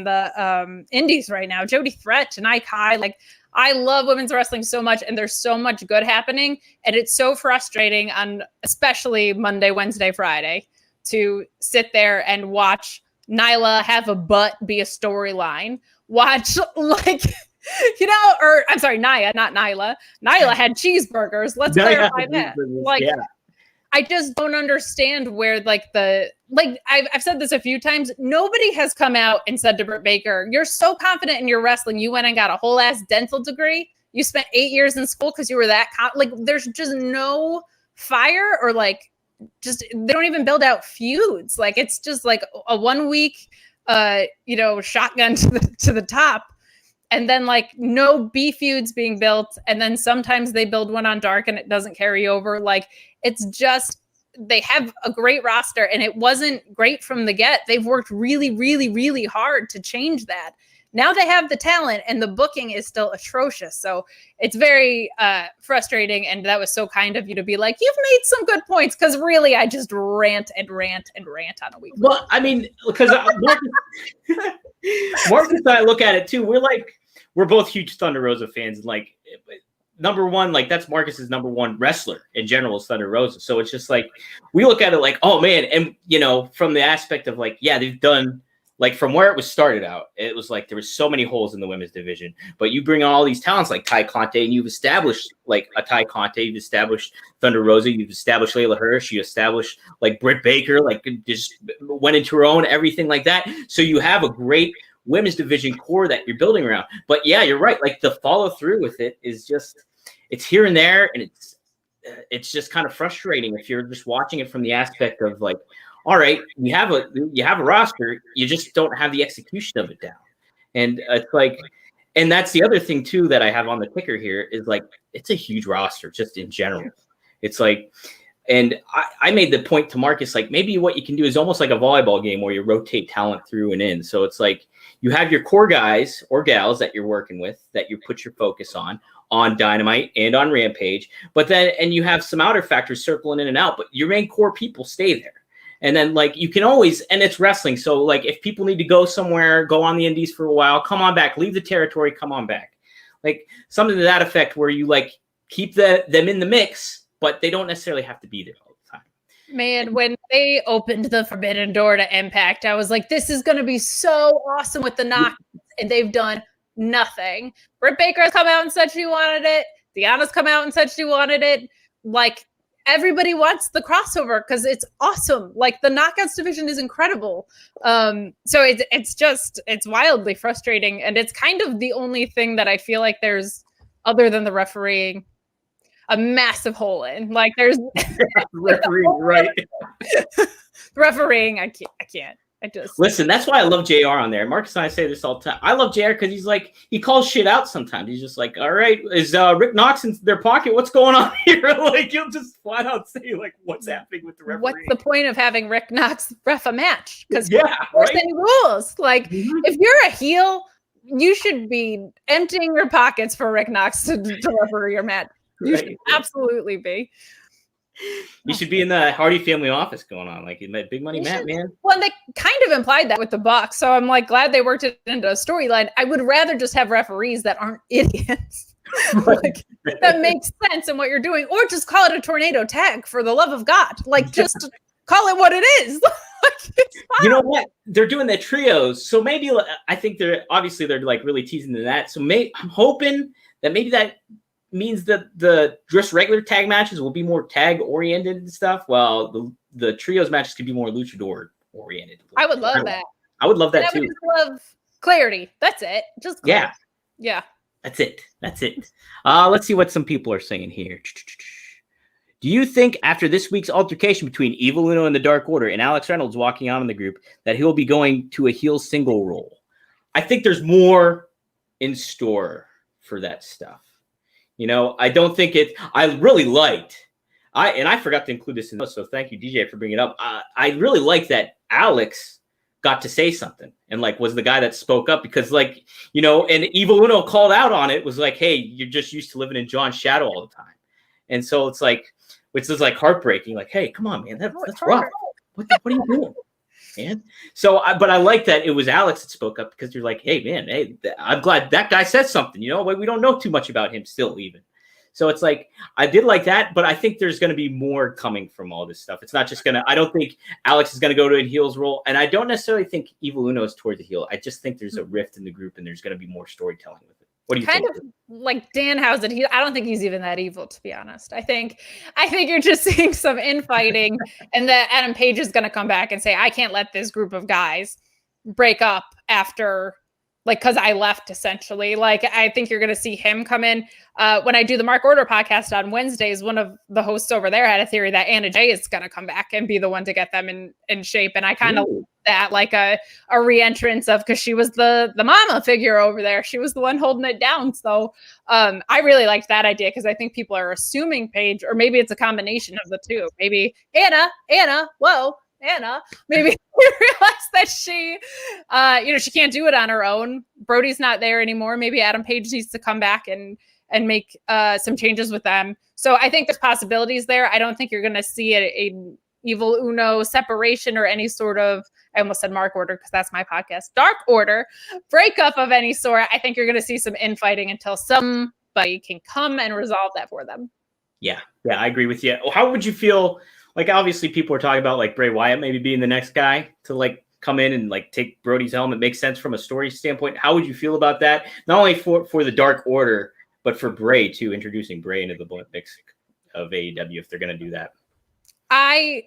[SPEAKER 2] the indies right now, Jody Threat and Kai. Like, I love women's wrestling so much, and there's so much good happening, and it's so frustrating on especially Monday, Wednesday, Friday to sit there and watch Nyla have a butt be a storyline. Watch like. Or I'm sorry, Nia, not Nyla. Nyla had cheeseburgers. Let's clarify that. Like, I just don't understand where I've said this a few times. Nobody has come out and said to Britt Baker, "You're so confident in your wrestling. You went and got a whole ass dental degree. You spent 8 years in school because you were that there's just no fire or just they don't even build out feuds. Like, it's just like a 1 week, shotgun to the top." And then no B feuds being built. And then sometimes they build one on Dark and it doesn't carry over. It's just, they have a great roster and it wasn't great from the get. They've worked really, really, really hard to change that. Now they have the talent and the booking is still atrocious. So it's very frustrating. And that was so kind of you to be like, you've made some good points. Because really, I just rant on a week.
[SPEAKER 1] Well, I mean, because Marcus and I look at it too. We're both huge Thunder Rosa fans. And number one, that's Marcus's number one wrestler in general is Thunder Rosa. So it's just we look at it oh man. And, from the aspect of they've done from where it was started out, it was there was so many holes in the women's division, but you bring on all these talents like Ty Conte and you've established a Ty Conte, you've established Thunder Rosa, you've established Layla Hirsch, you established Britt Baker, just went into her own, everything like that. So you have a great women's division core that you're building around. But yeah, you're right. The follow through with it is just, it's here and there. And it's just kind of frustrating if you're just watching it from the aspect of all right, you have a roster, you just don't have the execution of it down. And it's and that's the other thing too that I have on the ticker here is it's a huge roster just in general. It's and I made the point to Marcus, maybe what you can do is almost like a volleyball game where you rotate talent through and in. So it's you have your core guys or gals that you're working with that you put your focus on Dynamite and on Rampage, and you have some outer factors circling in and out, but your main core people stay there. And then you can always, and it's wrestling. So if people need to go somewhere, go on the indies for a while, come on back, leave the territory, come on back. Something to that effect where you keep them in the mix, but they don't necessarily have to be there all the time.
[SPEAKER 2] Man, when they opened the forbidden door to Impact, I was like, this is going to be so awesome with the knock. And they've done nothing. Britt Baker has come out and said she wanted it. Deanna's come out and said she wanted it. Everybody wants the crossover because it's awesome. The knockouts division is incredible. So it's wildly frustrating. And it's kind of the only thing that I feel there's, other than the refereeing, a massive hole in. There's
[SPEAKER 1] refereeing, right?
[SPEAKER 2] Refereeing, I can't. I just
[SPEAKER 1] listen. That's why I love JR on there. Marcus and I say this all the time. I love JR because he's he calls shit out sometimes. He's just all right, is Rick Knox in their pocket? What's going on here? He'll just flat out say what's happening with the referee.
[SPEAKER 2] What's the point of having Rick Knox ref a match? Because
[SPEAKER 1] there's
[SPEAKER 2] any rules. If you're a heel, you should be emptying your pockets for Rick Knox to referee your match. You should absolutely be.
[SPEAKER 1] You should be in the Hardy family office going on, Big Money Matt, man.
[SPEAKER 2] Well, they kind of implied that with the Bucks, so I'm glad they worked it into a storyline. I would rather just have referees that aren't idiots. That makes sense in what you're doing, or just call it a tornado tag for the love of God. Just call it what it is.
[SPEAKER 1] You know what? They're doing the trios, so maybe I think they're really teasing to that. So I'm hoping that maybe that means that the just regular tag matches will be more tag oriented and stuff, while the trios matches could be more luchador oriented.
[SPEAKER 2] I would love that.
[SPEAKER 1] I would love that too.
[SPEAKER 2] I would love clarity. That's it. Just clarity. Yeah.
[SPEAKER 1] That's it. Let's see what some people are saying here. Do you think after this week's altercation between Evil Uno and the Dark Order and Alex Reynolds walking out in the group that he'll be going to a heel single role? I think there's more in store for that stuff. I don't think I really liked I forgot to include this in this, so thank you, DJ, for bringing it up. I really like that Alex got to say something and like was the guy that spoke up, because like, you know, and Evil Uno called out on it, was like, hey, you're just used to living in John's shadow all the time. And so it's like, which is like heartbreaking. Like, hey, come on, man, that's rough. What are you doing, man? So, but I like that it was Alex that spoke up, because you're like, hey, man, hey, I'm glad that guy said something. You know, we don't know too much about him still, even. So it's like, I did like that, but I think there's going to be more coming from all this stuff. It's not just going to, I don't think Alex is going to go to a heel's role. And I don't necessarily think Evil Uno is toward the heel. I just think there's a rift in the group and there's going to be more storytelling with it. What do you think?
[SPEAKER 2] Kind of like Danhausen. I don't think he's even that evil, to be honest. I think you're just seeing some infighting and that Adam Page is going to come back and say, I can't let this group of guys break up after, like, because I left, essentially. Like, I think you're going to see him come in. When I do the Mark Order podcast on Wednesdays, one of the hosts over there had a theory that Anna Jay is going to come back and be the one to get them in shape. And I kind of that, like a re-entrance of, because she was the mama figure over there. She was the one holding it down. So I really liked that idea, because I think people are assuming Paige, or maybe it's a combination of the two. Maybe Anna, maybe you realize that she, she can't do it on her own. Brody's not there anymore. Maybe Adam Page needs to come back and make some changes with them. So I think there's possibilities there. I don't think you're going to see a Evil Uno separation or any sort of, I almost said Mark Order because that's my podcast, Dark Order breakup of any sort. I think you're going to see some infighting until somebody can come and resolve that for them.
[SPEAKER 1] Yeah, I agree with you. How would you feel? Like, obviously people are talking about like Bray Wyatt maybe being the next guy to like come in and like take Brody's helm. It makes sense from a story standpoint. How would you feel about that? Not only for the Dark Order, but for Bray too, introducing Bray into the mix of AEW if they're going to do that. I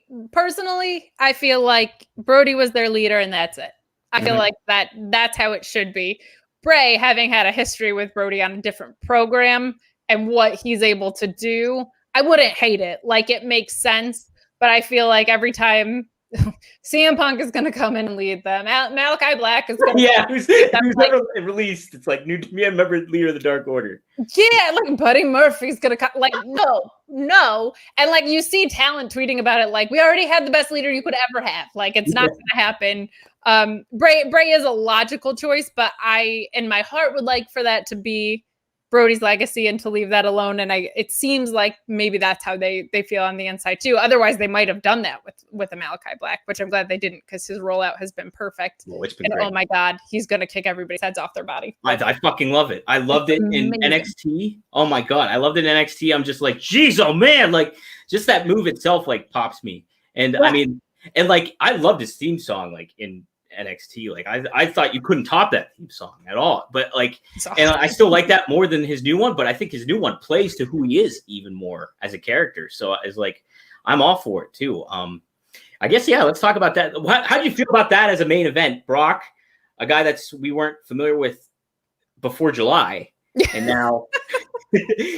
[SPEAKER 2] feel like Brody was their leader and that's it. I feel like that's how it should be. Bray, having had a history with Brody on a different program and what he's able to do, I wouldn't hate it. Like, it makes sense. But I feel like every time CM Punk is going to come in and lead them, Malakai Black is going to
[SPEAKER 1] who's never released. It's like new member leader of the Dark Order.
[SPEAKER 2] Yeah, like Buddy Murphy's going to come. Like, no. And like, you see talent tweeting about it. Like, we already had the best leader you could ever have. Like, it's not going to happen. Bray is a logical choice, but I, in my heart, would like for that to be Brody's legacy and to leave that alone. And it seems like maybe that's how they feel on the inside too. Otherwise they might have done that with a Malakai Black, which I'm glad they didn't, because his rollout has been perfect.
[SPEAKER 1] Well, it's been great.
[SPEAKER 2] Oh my God, he's going to kick everybody's heads off their body.
[SPEAKER 1] I fucking love it. I loved it in NXT. Oh my God. I loved it in NXT. I'm just like, geez, oh man. Like, just that move itself, like, pops me. And I mean, and like, I loved his theme song, like in NXT. Like, I thought you couldn't top that theme song at all, but like, and I still like that more than his new one, but I think his new one plays to who he is even more as a character. So it's like, I'm all for it too. I guess, let's talk about that. How do you feel about that as a main event? Brock, a guy we weren't familiar with before July, and now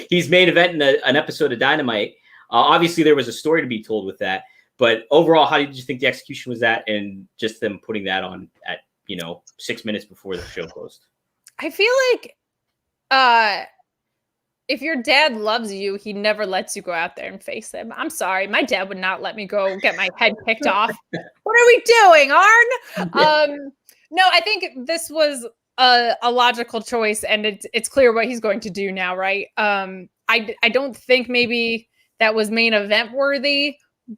[SPEAKER 1] he's main event in an episode of Dynamite. Obviously there was a story to be told with that. But overall, how did you think the execution was that, and just them putting that on at 6 minutes before the show closed?
[SPEAKER 2] I feel like if your dad loves you, he never lets you go out there and face him. I'm sorry, my dad would not let me go get my head kicked off. What are we doing, Arn? No, I think this was a logical choice, and it's clear what he's going to do now, right? I don't think maybe that was main event worthy.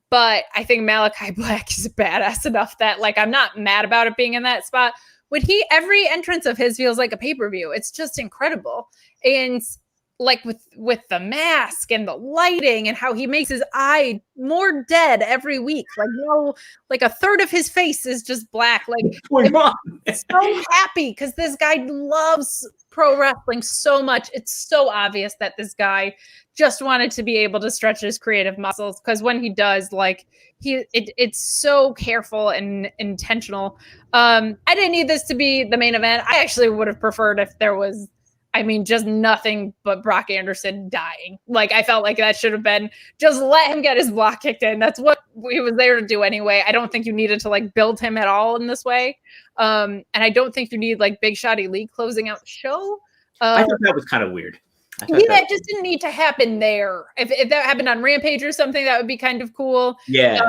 [SPEAKER 2] But I think Malakai Black is badass enough that, like, I'm not mad about it being in that spot. Every entrance of his feels like a pay-per-view. It's just incredible. And like with the mask and the lighting and how he makes his eye more dead every week. Like a third of his face is just black. Like, I'm so happy because this guy loves pro wrestling so much. It's so obvious that this guy just wanted to be able to stretch his creative muscles, because when he does, like, it's so careful and intentional. I didn't need this to be the main event. I actually would have preferred if there was, just nothing but Brock Anderson dying. Like, I felt like that should have been, just let him get his block kicked in. That's what he was there to do anyway. I don't think you needed to, like, build him at all in this way. And I don't think you need, like, Big Shot Elite closing out the show.
[SPEAKER 1] I thought that was kind of weird.
[SPEAKER 2] It just didn't need to happen there. If that happened on Rampage or something, that would be kind of cool.
[SPEAKER 1] Yeah.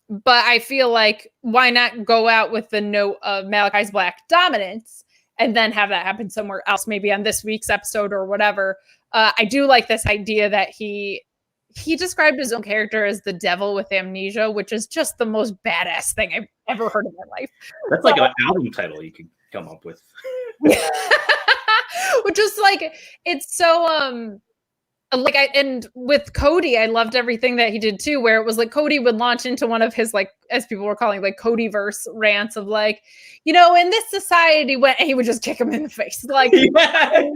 [SPEAKER 2] But I feel like why not go out with the note of Malakai Black dominance and then have that happen somewhere else, maybe on this week's episode or whatever. I do like this idea that he described his own character as the devil with amnesia, which is just the most badass thing I've ever heard in my life.
[SPEAKER 1] That's like an album title you could come up with.
[SPEAKER 2] Which is like, it's so and with Cody, I loved everything that he did too, where it was like Cody would launch into one of his, like, as people were calling, like, Codyverse rants of like, in this society, and he would just kick him in the face. Like, I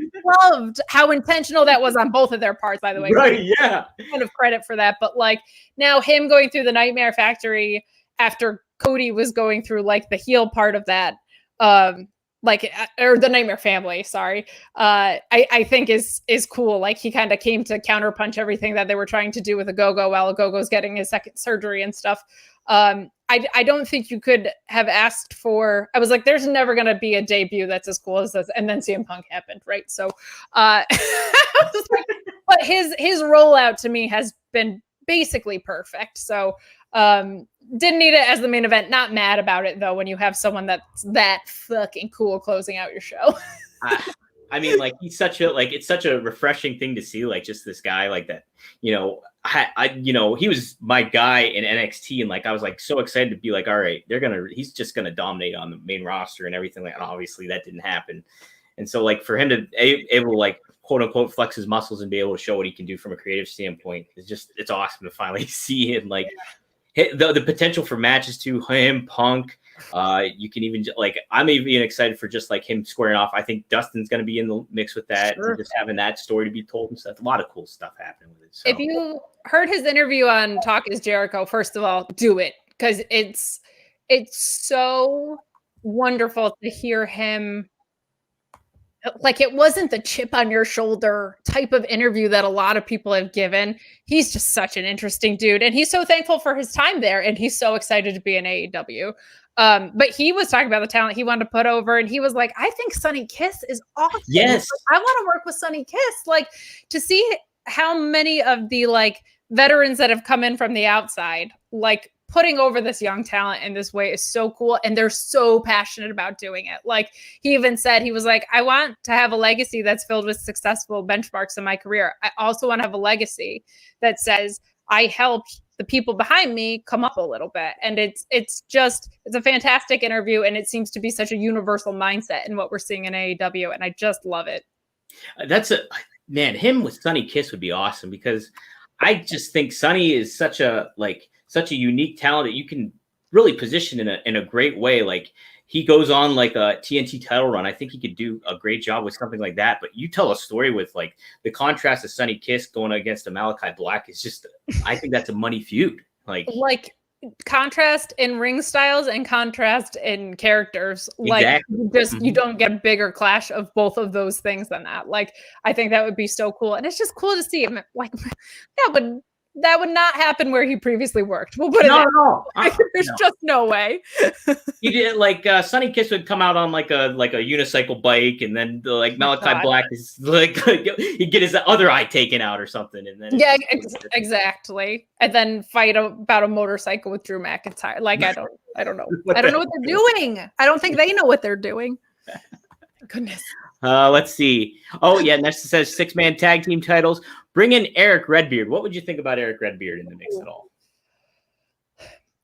[SPEAKER 2] loved how intentional that was on both of their parts, by the way.
[SPEAKER 1] Right, yeah.
[SPEAKER 2] Kind of credit for that. But like, now him going through the Nightmare Factory after Cody was going through like the heel part of that, or the Nightmare Family, sorry. I think is cool. Like, he kind of came to counterpunch everything that they were trying to do with Go-Go while Go-Go's getting his second surgery and stuff. I don't think you could have asked for, I was like, there's never going to be a debut that's as cool as this. And then CM Punk happened, right? So, but his rollout to me has been basically perfect. So, didn't need it as the main event. Not mad about it though, when you have someone that's that fucking cool closing out your show.
[SPEAKER 1] I mean, like, it's such a refreshing thing to see, like, just this guy like that, he was my guy in NXT, and like I was like so excited to be like, all right, he's just gonna dominate on the main roster and everything. Like, and obviously that didn't happen. And so, like, for him to able to, like, quote unquote flex his muscles and be able to show what he can do from a creative standpoint it's awesome to finally see him, like, hit the potential for matches to him, Punk. You can even, like, I'm even excited for just like him squaring off. I think Dustin's going to be in the mix with that, and just having that story to be told and stuff. A lot of cool stuff happening with it. So.
[SPEAKER 2] If you heard his interview on Talk Is Jericho, first of all, do it, because it's so wonderful to hear him. Like, it wasn't the chip on your shoulder type of interview that a lot of people have given. He's just such an interesting dude. And he's so thankful for his time there. And he's so excited to be in AEW. But he was talking about the talent he wanted to put over. And he was like, I think Sonny Kiss is awesome.
[SPEAKER 1] Yes.
[SPEAKER 2] Like, I want to work with Sonny Kiss. Like, to see how many of the, like, veterans that have come in from the outside, like, putting over this young talent in this way is so cool. And they're so passionate about doing it. Like, he even said, he was like, I want to have a legacy that's filled with successful benchmarks in my career. I also want to have a legacy that says I helped the people behind me come up a little bit. And it's a fantastic interview. And it seems to be such a universal mindset in what we're seeing in AEW. And I just love it.
[SPEAKER 1] Him with Sonny Kiss would be awesome, because I just think Sonny is such a unique talent that you can really position in a great way. Like, he goes on like a TNT title run. I think he could do a great job with something like that. But you tell a story with, like, the contrast of Sonny Kiss going against a Malakai Black is just, I think that's a money feud. Like
[SPEAKER 2] contrast in ring styles and contrast in characters. Like,
[SPEAKER 1] exactly.
[SPEAKER 2] You don't get a bigger clash of both of those things than that. Like, I think that would be so cool. And it's just cool to see him. Like, that would not happen where he previously worked. We'll put it
[SPEAKER 1] no.
[SPEAKER 2] There's just no way.
[SPEAKER 1] He did, like, Sonny Kiss would come out on like a unicycle bike, and then Malakai Black is like he'd get his other eye taken out or something, and then
[SPEAKER 2] exactly, and then fight about a motorcycle with Drew McIntyre. Like, I don't know. I don't know what they're doing. I don't think they know what they're doing. Goodness.
[SPEAKER 1] Let's see. Oh yeah, next it says 6-man tag team titles. Bring in Eric Redbeard. What would you think about Eric Redbeard in the mix at all?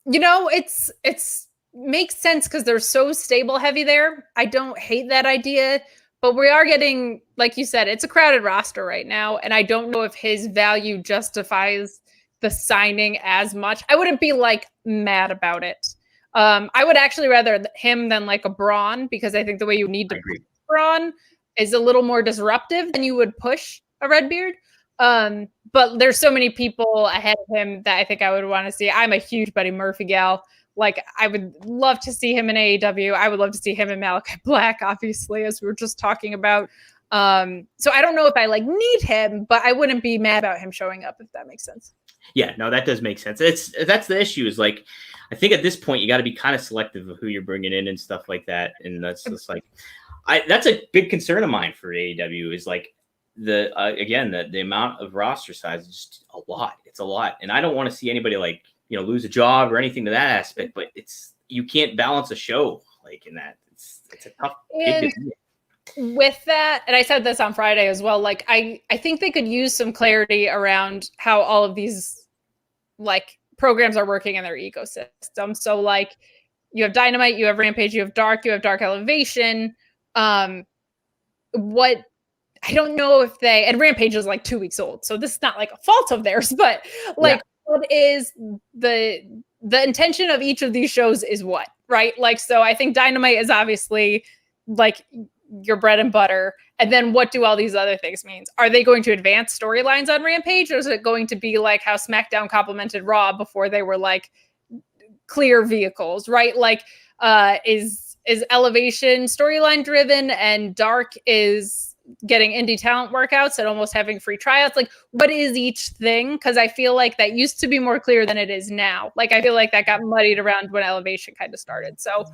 [SPEAKER 2] It's makes sense because they're so stable heavy there. I don't hate that idea, but we are getting, like you said, it's a crowded roster right now, and I don't know if his value justifies the signing as much. I wouldn't be like mad about it. I would actually rather him than like a Braun, because I think the way you need to push Braun is a little more disruptive than you would push a Redbeard. But there's so many people ahead of him that I think I would want to see. I'm a huge Buddy Murphy gal. Like, I would love to see him in AEW. I would love to see him in Malakai Black, obviously, as we were just talking about. So I don't know if I need him, but I wouldn't be mad about him showing up, if that makes sense.
[SPEAKER 1] Yeah, no, that does make sense. That's the issue, is like, I think at this point you got to be kind of selective of who you're bringing in and stuff like that. And that's just like, that's a big concern of mine for AEW, is like, the amount of roster size is just a lot. It's a lot, and I don't want to see anybody like lose a job or anything to that aspect. But you can't balance a show like in that. It's a tough gig to do.
[SPEAKER 2] With that, and I said this on Friday as well, like I think they could use some clarity around how all of these like programs are working in their ecosystem. So like you have Dynamite, you have Rampage, you have Dark Elevation. What I don't know if and Rampage is like 2 weeks old, so this is not like a fault of theirs, but like what is the intention of each of these shows is what, right? Like, so I think Dynamite is obviously like your bread and butter. And then what do all these other things mean? Are they going to advance storylines on Rampage, or is it going to be like how SmackDown complemented Raw before they were like clear vehicles, right? Like, is Elevation storyline driven and Dark is getting indie talent workouts and almost having free tryouts? Like, what is each thing? Because I feel like that used to be more clear than it is now. Like, I feel like that got muddied around when Elevation kind of started. So,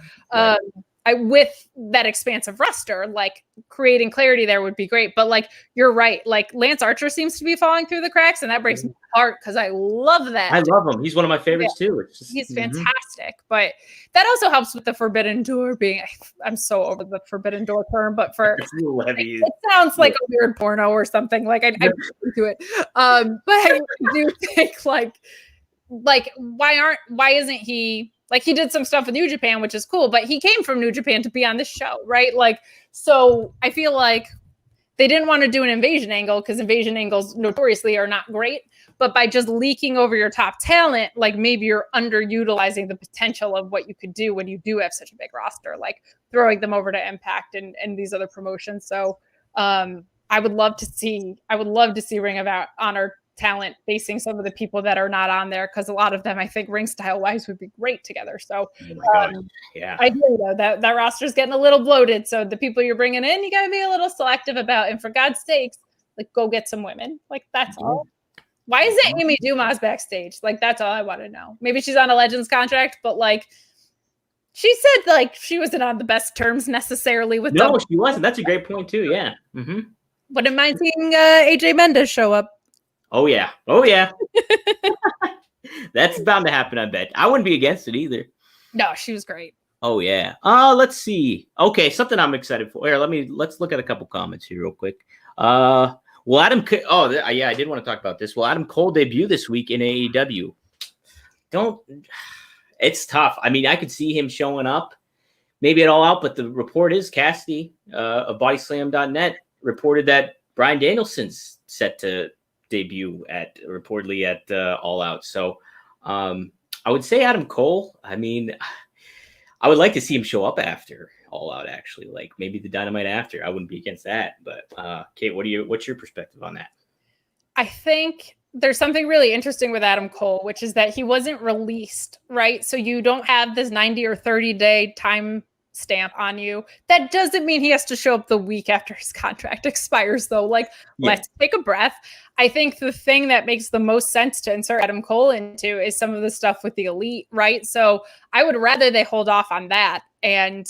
[SPEAKER 2] with that expansive roster, like creating clarity there would be great. But like, you're right. Like Lance Archer seems to be falling through the cracks, and that breaks my heart because I love that.
[SPEAKER 1] I love him. He's one of my favorites too.
[SPEAKER 2] He's fantastic. But that also helps with the Forbidden Door being, I'm so over the Forbidden Door term, but it sounds like a weird porno or something. Like I'd do it. But I do think like why isn't he, like he did some stuff with New Japan, which is cool, but he came from New Japan to be on this show, right? Like, so I feel like they didn't want to do an invasion angle because invasion angles notoriously are not great. But by just leaking over your top talent, like maybe you're underutilizing the potential of what you could do when you do have such a big roster, like throwing them over to Impact and these other promotions. So I would love to see Ring of Honor talent facing some of the people that are not on there, because a lot of them I think ring style wise would be great together. So I do know that roster is getting a little bloated, so the people you're bringing in you got to be a little selective about, and for God's sakes, like go get some women. Like that's all. Why isn't Amy Dumas backstage? Like that's all I want to know. Maybe she's on a Legends contract, but like she said like she wasn't on the best terms necessarily with
[SPEAKER 1] No, she wasn't. That's a great point too. Yeah.
[SPEAKER 2] Wouldn't mind seeing AJ Mendez show up.
[SPEAKER 1] Oh yeah. That's bound to happen, I bet. I wouldn't be against it either.
[SPEAKER 2] No, she was great.
[SPEAKER 1] Oh yeah. Let's see. Okay, something I'm excited for. Here, let's look at a couple comments here real quick. I did want to talk about this. Will Adam Cole debut this week in AEW? It's tough. I mean, I could see him showing up maybe at All Out, but the report is Cassidy of BodySlam.net reported that Bryan Danielson's set to debut reportedly at All Out. So I would say Adam Cole. I mean, I would like to see him show up after All Out, actually, like maybe the Dynamite after. I wouldn't be against that. But Kate, what's your perspective on that?
[SPEAKER 2] I think there's something really interesting with Adam Cole, which is that he wasn't released, right? So you don't have this 90 or 30-day time stamp on you. That doesn't mean he has to show up the week after his contract expires, though. Like, let's take a breath. I think the thing that makes the most sense to insert Adam Cole into is some of the stuff with the Elite, right? So I would rather they hold off on that and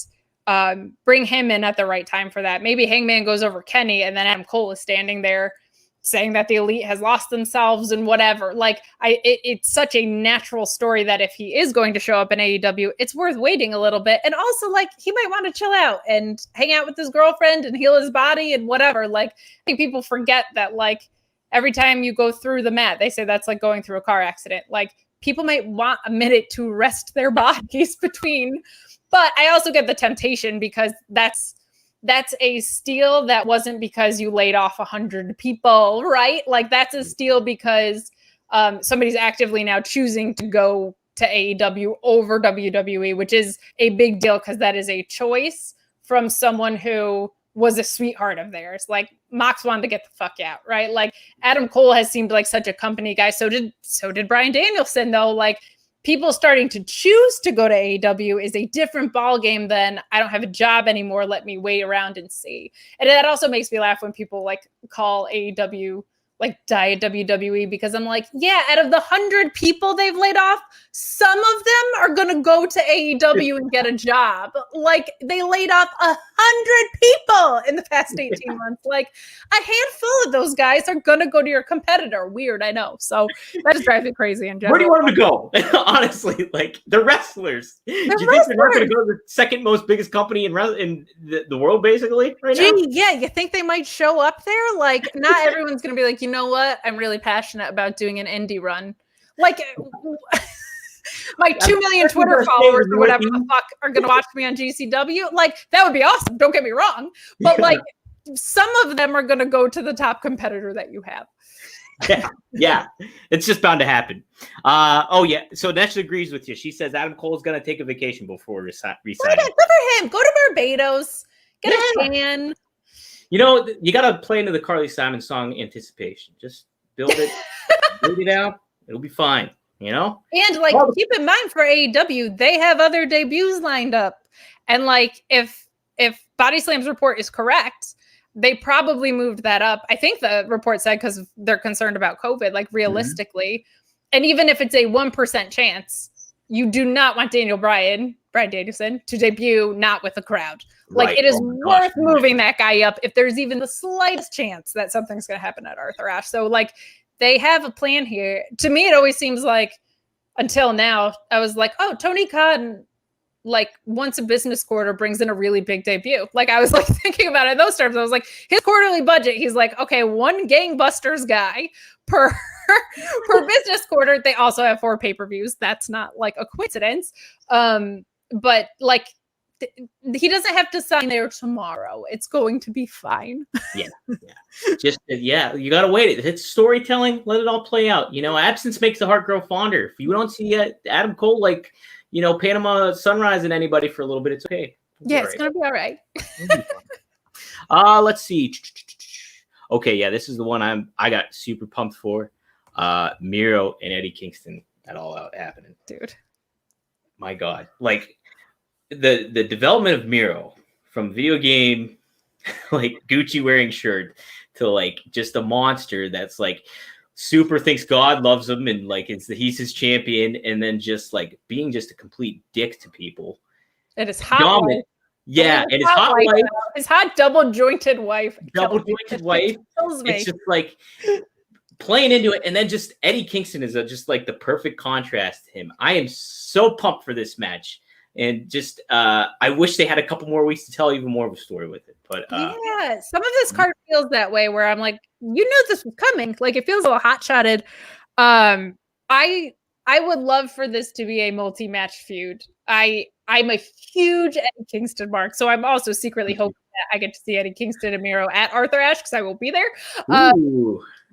[SPEAKER 2] bring him in at the right time for that. Maybe Hangman goes over Kenny and then Adam Cole is standing there saying that the Elite has lost themselves and whatever. Like, it's such a natural story that if he is going to show up in AEW, it's worth waiting a little bit. And also, like, he might want to chill out and hang out with his girlfriend and heal his body and whatever. Like, I think people forget that, like, every time you go through the mat, they say that's like going through a car accident. Like, people might want a minute to rest their bodies between. But I also get the temptation because that's a steal that wasn't because you laid off 100 people, right? Like that's a steal because somebody's actively now choosing to go to AEW over WWE, which is a big deal because that is a choice from someone who was a sweetheart of theirs. Like Mox wanted to get the fuck out, right? Like Adam Cole has seemed like such a company guy. So did Bryan Danielson, though. Like, people starting to choose to go to AEW is a different ballgame than I don't have a job anymore. Let me wait around and see. And that also makes me laugh when people like call AEW like diet WWE, because I'm like, yeah, out of the 100 people they've laid off, some of them are going to go to AEW and get a job. Like they laid off 100 people in the past 18 months. Like, a handful of those guys are going to go to your competitor. Weird, I know. So that just drives me crazy in general.
[SPEAKER 1] Where do you want them to go? Honestly, like, they're wrestlers. Do you think they're not going to go to the second most biggest company in the world, basically, right now?
[SPEAKER 2] Yeah, you think they might show up there? Like, not everyone's going to be like, you know what? I'm really passionate about doing an indie run. Like, my 2 million Twitter followers or whatever the fuck are going to watch me on GCW. Like, that would be awesome. Don't get me wrong. But, like, some of them are going to go to the top competitor that you have.
[SPEAKER 1] Yeah. It's just bound to happen. So Nesh agrees with you. She says Adam Cole's going to take a vacation before resigning.
[SPEAKER 2] Good for him. Go to Barbados. Get a tan.
[SPEAKER 1] You know, you got to play into the Carly Simon song Anticipation. Just build it. Build it out. It'll be fine. You know? And,
[SPEAKER 2] like, keep in mind for AEW, they have other debuts lined up. And, like, if Body Slam's report is correct, they probably moved that up. I think the report said because they're concerned about COVID, like, realistically. And even if it's a 1% chance, you do not want Bryan Danielson to debut not with a crowd. Like, it is worth moving that guy up if there's even the slightest chance that something's going to happen at Arthur Ashe. So, like, they have a plan here. To me, it always seems like, until now, I was like, oh, Tony Khan, like, once a business quarter brings in a really big debut. Like, I was like thinking about it in those terms. I was like, his quarterly budget, he's like, okay, one gangbusters guy per business quarter. They also have 4 pay-per-views. That's not like a coincidence. But like, he doesn't have to sign there tomorrow. It's going to be fine.
[SPEAKER 1] Yeah. You gotta wait. It's storytelling. Let it all play out. You know, absence makes the heart grow fonder. If you don't see Adam Cole, like, you know, Panama Sunrise and anybody for a little bit, it's okay.
[SPEAKER 2] It's gonna be all right.
[SPEAKER 1] Let's see. Okay, yeah, this is the one I got super pumped for. Miro and Eddie Kingston at All Out happening,
[SPEAKER 2] dude.
[SPEAKER 1] My God, like, the development of Miro from video game, like, Gucci wearing shirt, to, like, just a monster that's, like, super thinks God loves him and, like, he's his champion, and then just, like, being just a complete dick to people.
[SPEAKER 2] And his hot wife.
[SPEAKER 1] Yeah, and his hot wife.
[SPEAKER 2] His hot double-jointed wife.
[SPEAKER 1] It's just, like, playing into it, and then just Eddie Kingston is just, like, the perfect contrast to him. I am so pumped for this match. And just, I wish they had a couple more weeks to tell even more of a story with it. But
[SPEAKER 2] yeah, some of this card feels that way, where I'm like, you knew this was coming. Like, it feels a little hot-shotted. I would love for this to be a multi-match feud. I'm a huge Eddie Kingston mark, so I'm also secretly hoping that I get to see Eddie Kingston and Miro at Arthur Ashe, because I will be there.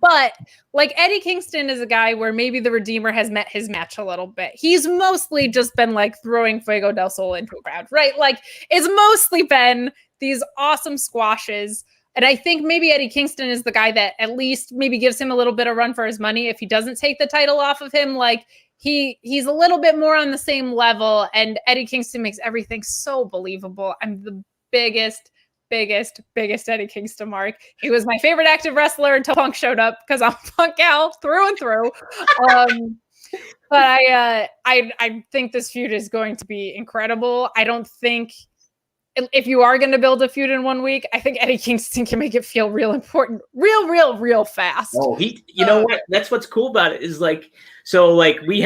[SPEAKER 2] But, like, Eddie Kingston is a guy where maybe the Redeemer has met his match a little bit. He's mostly just been, like, throwing Fuego del Sol into a crowd, right? Like, it's mostly been these awesome squashes. And I think maybe Eddie Kingston is the guy that at least maybe gives him a little bit of run for his money if he doesn't take the title off of him. Like, he's a little bit more on the same level, and Eddie Kingston makes everything so believable. I'm the biggest Eddie Kingston mark. He was my favorite active wrestler until Punk showed up, because I'm Punk gal through and through. But I think this feud is going to be incredible. I don't think, if you are going to build a feud in 1 week, I think Eddie Kingston can make it feel real important, real fast.
[SPEAKER 1] Oh, you know what? That's what's cool about it is, like, so, like, we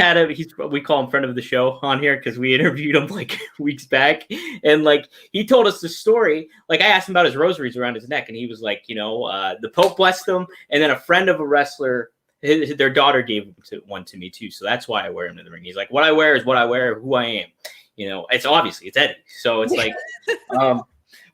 [SPEAKER 1] call him friend of the show on here because we interviewed him, like, weeks back, and, like, he told us the story. Like, I asked him about his rosaries around his neck, and he was like, you know, the Pope blessed him, and then a friend of a wrestler, their daughter gave one to me too, so that's why I wear him in the ring. He's like, what I wear is what I wear, who I am. You know, it's Eddie. So it's like,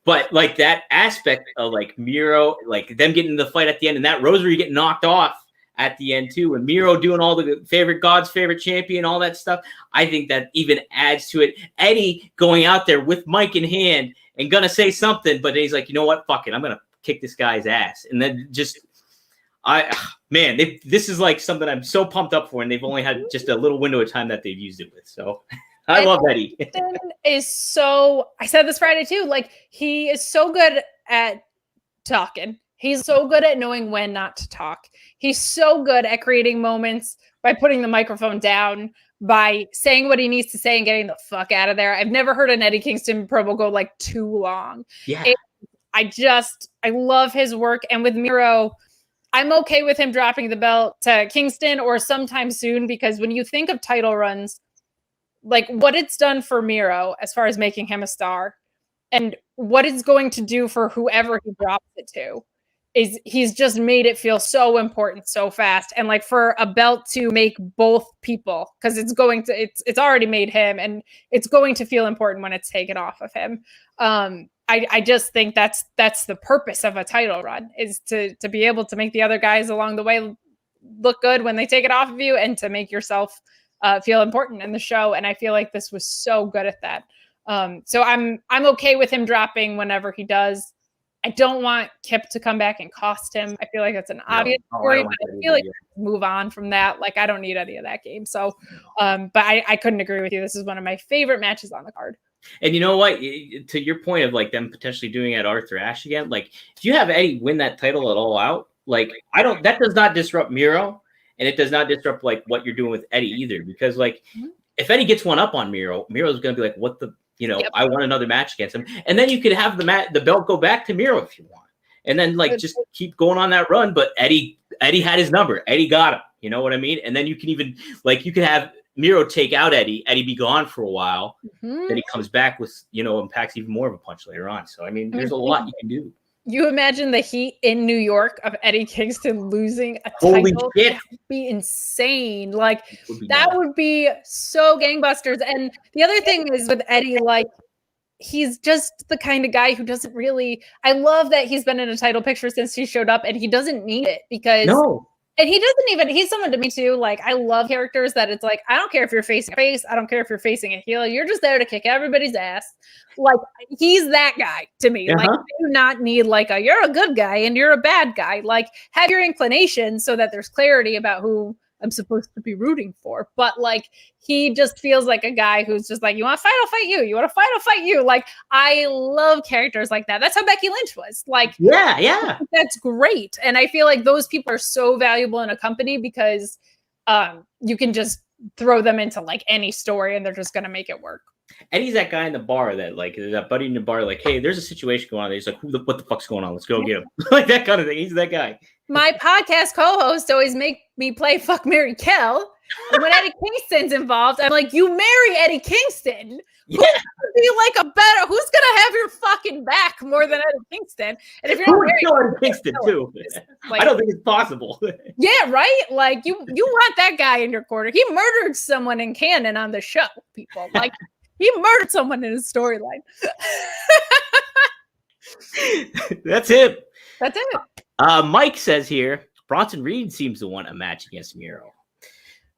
[SPEAKER 1] but, like, that aspect of, like, Miro, like, them getting in the fight at the end, and that rosary getting knocked off at the end too, and Miro doing all the God's favorite champion, all that stuff. I think that even adds to it. Eddie going out there with mic in hand and gonna say something, but he's like, you know what? Fuck it. I'm gonna kick this guy's ass. And then just, this is, like, something I'm so pumped up for, and they've only had just a little window of time that they've used it with. So I love Eddie.
[SPEAKER 2] I said this Friday too, like, he is so good at talking. He's so good at knowing when not to talk. He's so good at creating moments by putting the microphone down, by saying what he needs to say and getting the fuck out of there. I've never heard an Eddie Kingston promo go like too long.
[SPEAKER 1] Yeah.
[SPEAKER 2] I love his work. And with Miro, I'm okay with him dropping the belt to Kingston or sometime soon, because when you think of title runs, like what it's done for Miro as far as making him a star and what it's going to do for whoever he drops it to, is he's just made it feel so important so fast. And like for a belt to make both people, because it's already made him and it's going to feel important when it's taken off of him. I just think that's the purpose of a title run, is to be able to make the other guys along the way look good when they take it off of you, and to make yourself feel important in the show. And I feel like this was so good at that. So I'm okay with him dropping whenever he does. I don't want Kip to come back and cost him. I feel like it's an obvious story, but I feel like move on from that. Like, I don't need any of that game. So, but I couldn't agree with you. This is one of my favorite matches on the card.
[SPEAKER 1] And you know what? To your point of like them potentially doing it at Arthur Ashe again, like if you have Eddie win that title at All Out, like that does not disrupt Miro, and it does not disrupt like what you're doing with Eddie either. Because like if Eddie gets one up on Miro, Miro's gonna be like, what the. I want another match against him. And then you could have the belt go back to Miro if you want. And then like just keep going on that run. But Eddie had his number. Eddie got him. You know what I mean? And then you can even like you could have Miro take out Eddie be gone for a while. Then he comes back with, and packs even more of a punch later on. So I mean, there's a lot you can do.
[SPEAKER 2] You imagine the heat in New York of Eddie Kingston losing a
[SPEAKER 1] Holy
[SPEAKER 2] title?
[SPEAKER 1] shit.
[SPEAKER 2] That would be insane. Like, that would be so gangbusters. And the other thing is with Eddie, like, he's just the kind of guy who doesn't really... I love that he's been in a title picture since he showed up, and he doesn't need it because...
[SPEAKER 1] No.
[SPEAKER 2] And he doesn't even... He's someone to me, too. Like, I love characters that it's like, I don't care if you're facing a face. I don't care if you're facing a heel. You're just there to kick everybody's ass. Like, he's that guy to me. Like, you do not need like you're a good guy and you're a bad guy. Like, have your inclination so that there's clarity about who I'm supposed to be rooting for. But like, he just feels like a guy who's just like, you want to fight? I'll fight you. You want to fight? I'll fight you. Like, I love characters like that. That's how Becky Lynch was. Like,
[SPEAKER 1] yeah.
[SPEAKER 2] That's great. And I feel like those people are so valuable in a company because you can just throw them into like any story and they're just going to make it work.
[SPEAKER 1] Eddie's that guy in the bar that like that buddy in the bar, like, hey, there's a situation going on. He's like, what the fuck's going on? Let's go get him. Like that kind of thing. He's that guy.
[SPEAKER 2] My podcast co-host always make me play Fuck, Marry, Kill. And when Eddie Kingston's involved, I'm like, you marry Eddie Kingston. Yeah. Who's gonna have your fucking back more than Eddie Kingston? And if you're not
[SPEAKER 1] married, Eddie Kingston too. Like, I don't think it's possible.
[SPEAKER 2] Yeah, right. Like you want that guy in your corner. He murdered someone in canon on the show. People like he murdered someone in his storyline.
[SPEAKER 1] That's him.
[SPEAKER 2] That's it.
[SPEAKER 1] Mike says here, Bronson Reed seems to want a match against Miro.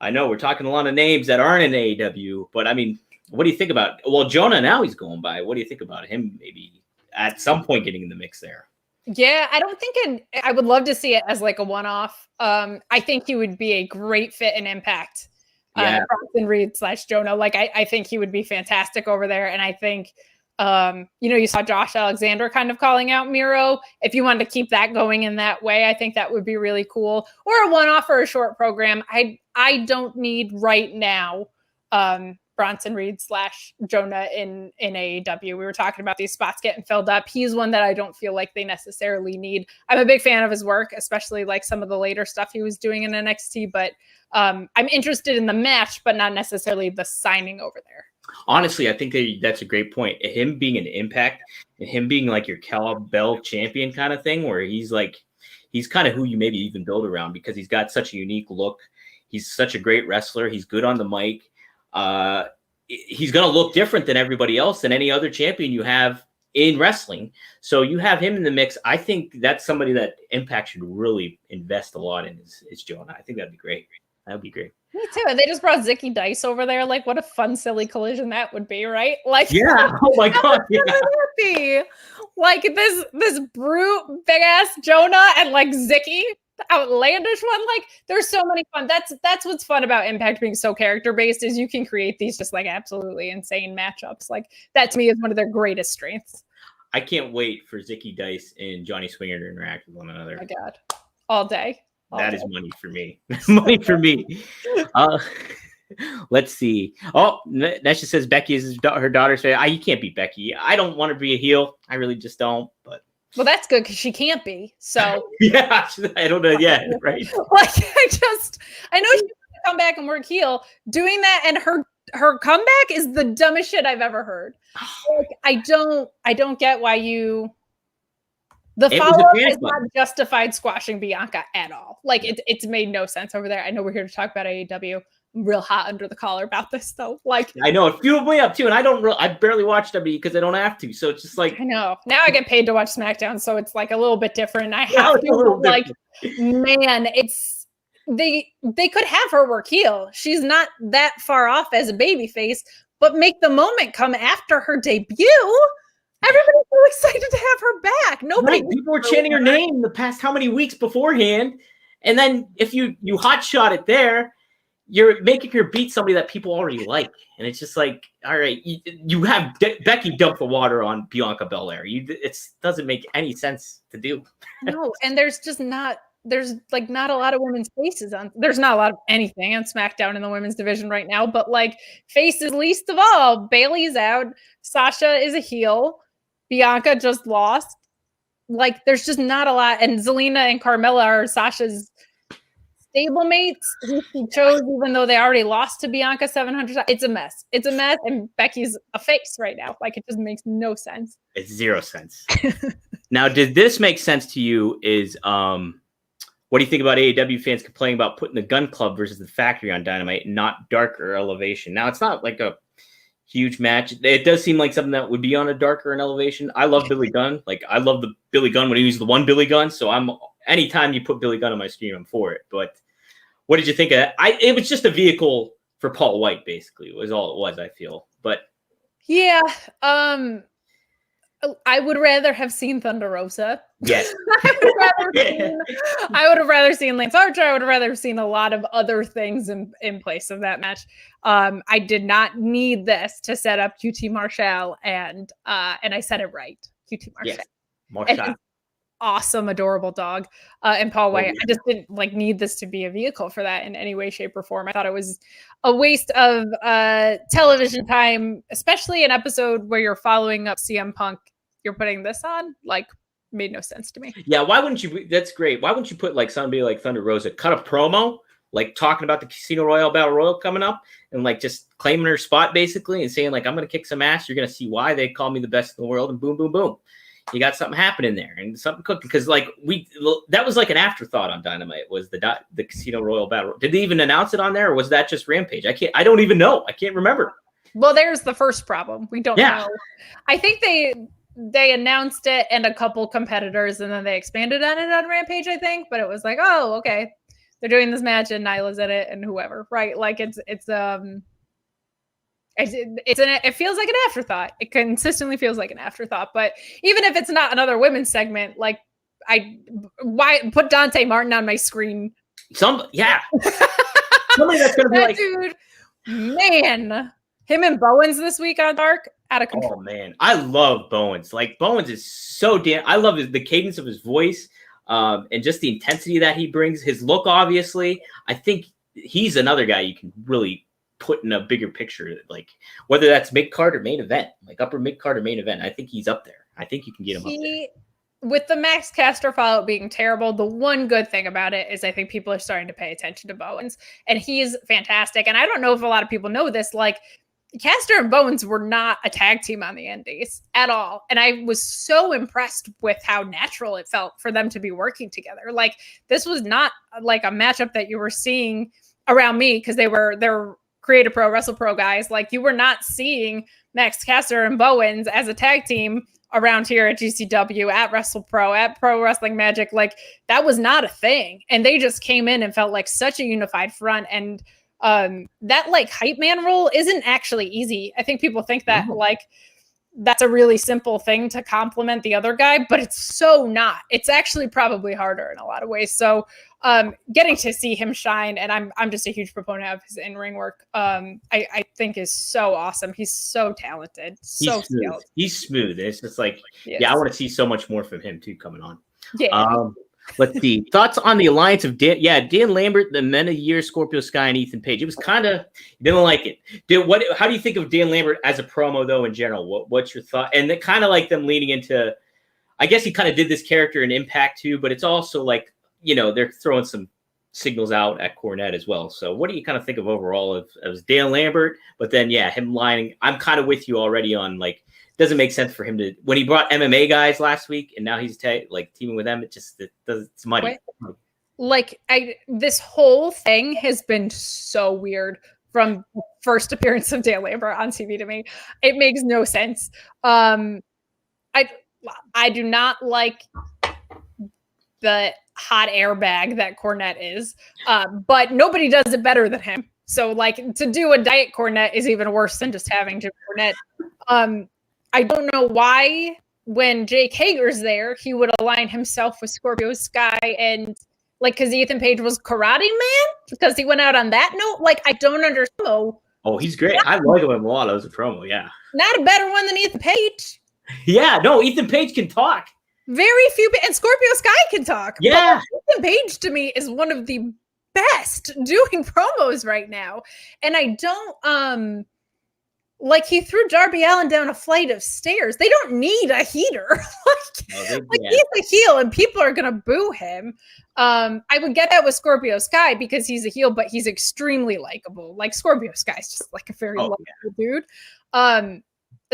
[SPEAKER 1] I know we're talking a lot of names that aren't in AEW, but I mean, what do you think about? Well, Jonah now he's going by. What do you think about him? Maybe at some point getting in the mix there.
[SPEAKER 2] Yeah, I don't think I would love to see it as like a one-off. I think he would be a great fit in Impact. Bronson Reed / Jonah. Like I think he would be fantastic over there, and I think. You saw Josh Alexander kind of calling out Miro. If you wanted to keep that going in that way, I think that would be really cool. Or a one-off or a short program. I don't need right now Bronson Reed / Jonah in AEW. We were talking about these spots getting filled up. He's one that I don't feel like they necessarily need. I'm a big fan of his work, especially like some of the later stuff he was doing in NXT, but I'm interested in the match, but not necessarily the signing over there.
[SPEAKER 1] Honestly, I think that's a great point. Him being an Impact and him being like your cowbell champion kind of thing, where he's kind of who you maybe even build around because he's got such a unique look. He's such a great wrestler. He's good on the mic. He's going to look different than everybody else, than any other champion you have in wrestling. So you have him in the mix. I think that's somebody that Impact should really invest a lot in is Jonah. I think that'd be great. That would be great.
[SPEAKER 2] Me too. And they just brought Zicky Dice over there. Like, what a fun, silly collision that would be, right? Like,
[SPEAKER 1] yeah. Oh my god.
[SPEAKER 2] Yeah. Like this brute, big ass Jonah and like Zicky, the outlandish one. Like, there's so many fun. That's what's fun about Impact being so character based is you can create these just like absolutely insane matchups. Like that to me is one of their greatest strengths.
[SPEAKER 1] I can't wait for Zicky Dice and Johnny Swinger to interact with one another.
[SPEAKER 2] Oh my god, all day.
[SPEAKER 1] That is money for me. Money for me. Let's see. Oh, Nesha says Becky is her daughter's favorite. You can't beat Becky. I don't want to be a heel. I really just don't. But
[SPEAKER 2] well, that's good because she can't be. So
[SPEAKER 1] yeah, I don't know. Yeah, right.
[SPEAKER 2] Like I know she's gonna come back and work heel. Doing that and her comeback is the dumbest shit I've ever heard. Like, I don't get why the follow-up is not justified squashing Bianca at all. Like it's made no sense over there. I know we're here to talk about AEW. I'm real hot under the collar about this though. Like
[SPEAKER 1] I know it fueled me up too, and I barely watch WWE because I don't have to. So it's just like
[SPEAKER 2] I know now I get paid to watch SmackDown, so it's like a little bit different. I have to like, man, it's they could have her work heel. She's not that far off as a babyface, but make the moment come after her debut. Everybody's so excited to have her back. Nobody
[SPEAKER 1] people were chanting her name the past how many weeks beforehand, and then if you hot shot it there. You're making her beat somebody that people already like. And it's just like, all right, you have Becky dump the water on Bianca Belair. It doesn't make any sense to do.
[SPEAKER 2] No, and there's not a lot of women's faces on. There's not a lot of anything on SmackDown in the women's division right now, but like faces least of all. Bayley's out. Sasha is a heel. Bianca just lost. Like there's just not a lot. And Zelina and Carmella are Sasha's stablemates who she chose, even though they already lost to Bianca 700 times. It's a mess. It's a mess, and Becky's a face right now. Like it just makes no sense.
[SPEAKER 1] It's zero sense. Now, did this make sense to you? What do you think about AEW fans complaining about putting the Gun Club versus the Factory on Dynamite, not Darker Elevation? Now, it's not like a huge match. It does seem like something that would be on a Darker and Elevation. I love Billy Gunn. Like I love the Billy Gunn when he was the one Billy Gunn. So anytime you put Billy Gunn on my stream, I'm for it. But what did you think of that? It was just a vehicle for Paul White, basically, was all it was, I feel. But
[SPEAKER 2] yeah, I would rather have seen Thunder Rosa.
[SPEAKER 1] Yes.
[SPEAKER 2] I would have rather seen Lance Archer. I would have rather seen a lot of other things in place of that match. I did not need this to set up QT Marshall, and I said it right. QT Marshall.
[SPEAKER 1] Yes. Marshall.
[SPEAKER 2] Awesome, adorable dog. And Paul White. I just didn't need this to be a vehicle for that in any way, shape, or form. I thought it was a waste of television time, especially an episode where you're following up CM Punk. You're putting this on, made no sense to me.
[SPEAKER 1] Yeah, why wouldn't you? That's great. Why wouldn't you put somebody like Thunder Rosa, cut a promo, talking about the Casino Royale Battle Royal coming up, and just claiming her spot basically, and saying I'm going to kick some ass. You're going to see why they call me the best in the world, and boom, boom, boom. You got something happening there and something cooking because that was an afterthought on Dynamite was the Casino Royale Battle. Did they even announce it on there or was that just Rampage? I don't even know. I can't remember.
[SPEAKER 2] Well, there's the first problem. We don't know. I think they announced it and a couple competitors and then they expanded on it on Rampage, I think, but it was oh, okay. They're doing this match and Nyla's in it and whoever, right? It feels like an afterthought. It consistently feels like an afterthought. But even if it's not another women's segment, why put Dante Martin on my screen?
[SPEAKER 1] Somebody that's gonna be
[SPEAKER 2] dude, man. Him and Bowens this week on Dark, out of control.
[SPEAKER 1] Oh man, I love Bowens. Bowens is so damn. I love the cadence of his voice, and just the intensity that he brings. His look, obviously. I think he's another guy you can really put in a bigger picture, whether that's mid-card or main event, upper mid-card or main event. I think he's up there. I think you can get him up there.
[SPEAKER 2] With the Max Caster follow being terrible, the one good thing about it is I think people are starting to pay attention to Bowens, and he's fantastic. And I don't know if a lot of people know this, Caster and Bowens were not a tag team on the Indies at all. And I was so impressed with how natural it felt for them to be working together. This was not a matchup that you were seeing around me because they're Create a Pro, Wrestle Pro guys. You were not seeing Max Caster and Bowens as a tag team around here at GCW, at Wrestle Pro, at Pro Wrestling Magic. That was not a thing. And they just came in and felt like such a unified front. And that hype man role isn't actually easy. I think people think that that's a really simple thing to compliment the other guy, but it's so not. It's actually probably harder in a lot of ways. So getting to see him shine, and I'm just a huge proponent of his in-ring work. I think is so awesome. He's so talented, so skilled.
[SPEAKER 1] He's smooth. It's just I want to see so much more from him too coming on.
[SPEAKER 2] Yeah.
[SPEAKER 1] Let's see. Thoughts on the alliance of Dan Lambert, the Men of the Year, Scorpio Sky, and Ethan Page. It was kind of didn't like it. How do you think of Dan Lambert as a promo though in general? What's your thought? And kind of like them leading into, I guess he kind of did this character in Impact too, but it's also like, they're throwing some signals out at Cornette as well. So what do you kind of think of overall of Dan Lambert? But then him lining. I'm kind of with you already on like. Doesn't make sense for him to when he brought MMA guys last week and now he's teaming with them. It's muddy.
[SPEAKER 2] This whole thing has been so weird from first appearance of Dan Lambert on TV to me. It makes no sense. I do not like the hot airbag that Cornette is, but nobody does it better than him. So to do a diet Cornette is even worse than just having Jim Cornette. I don't know why when Jake Hager's there, he would align himself with Scorpio Sky and because Ethan Page was Karate Man because he went out on that note. I don't understand.
[SPEAKER 1] Oh, he's great. I like him a lot as a promo. Yeah.
[SPEAKER 2] Not a better one than Ethan Page.
[SPEAKER 1] Yeah. No, Ethan Page can talk.
[SPEAKER 2] Very few. And Scorpio Sky can talk.
[SPEAKER 1] Yeah.
[SPEAKER 2] But Ethan Page to me is one of the best doing promos right now. And I don't, he threw Darby Allin down a flight of stairs. They don't need a heater. He's a heel and people are going to boo him. I would get that with Scorpio Sky because he's a heel, but he's extremely likable. Scorpio Sky's just a very likable dude.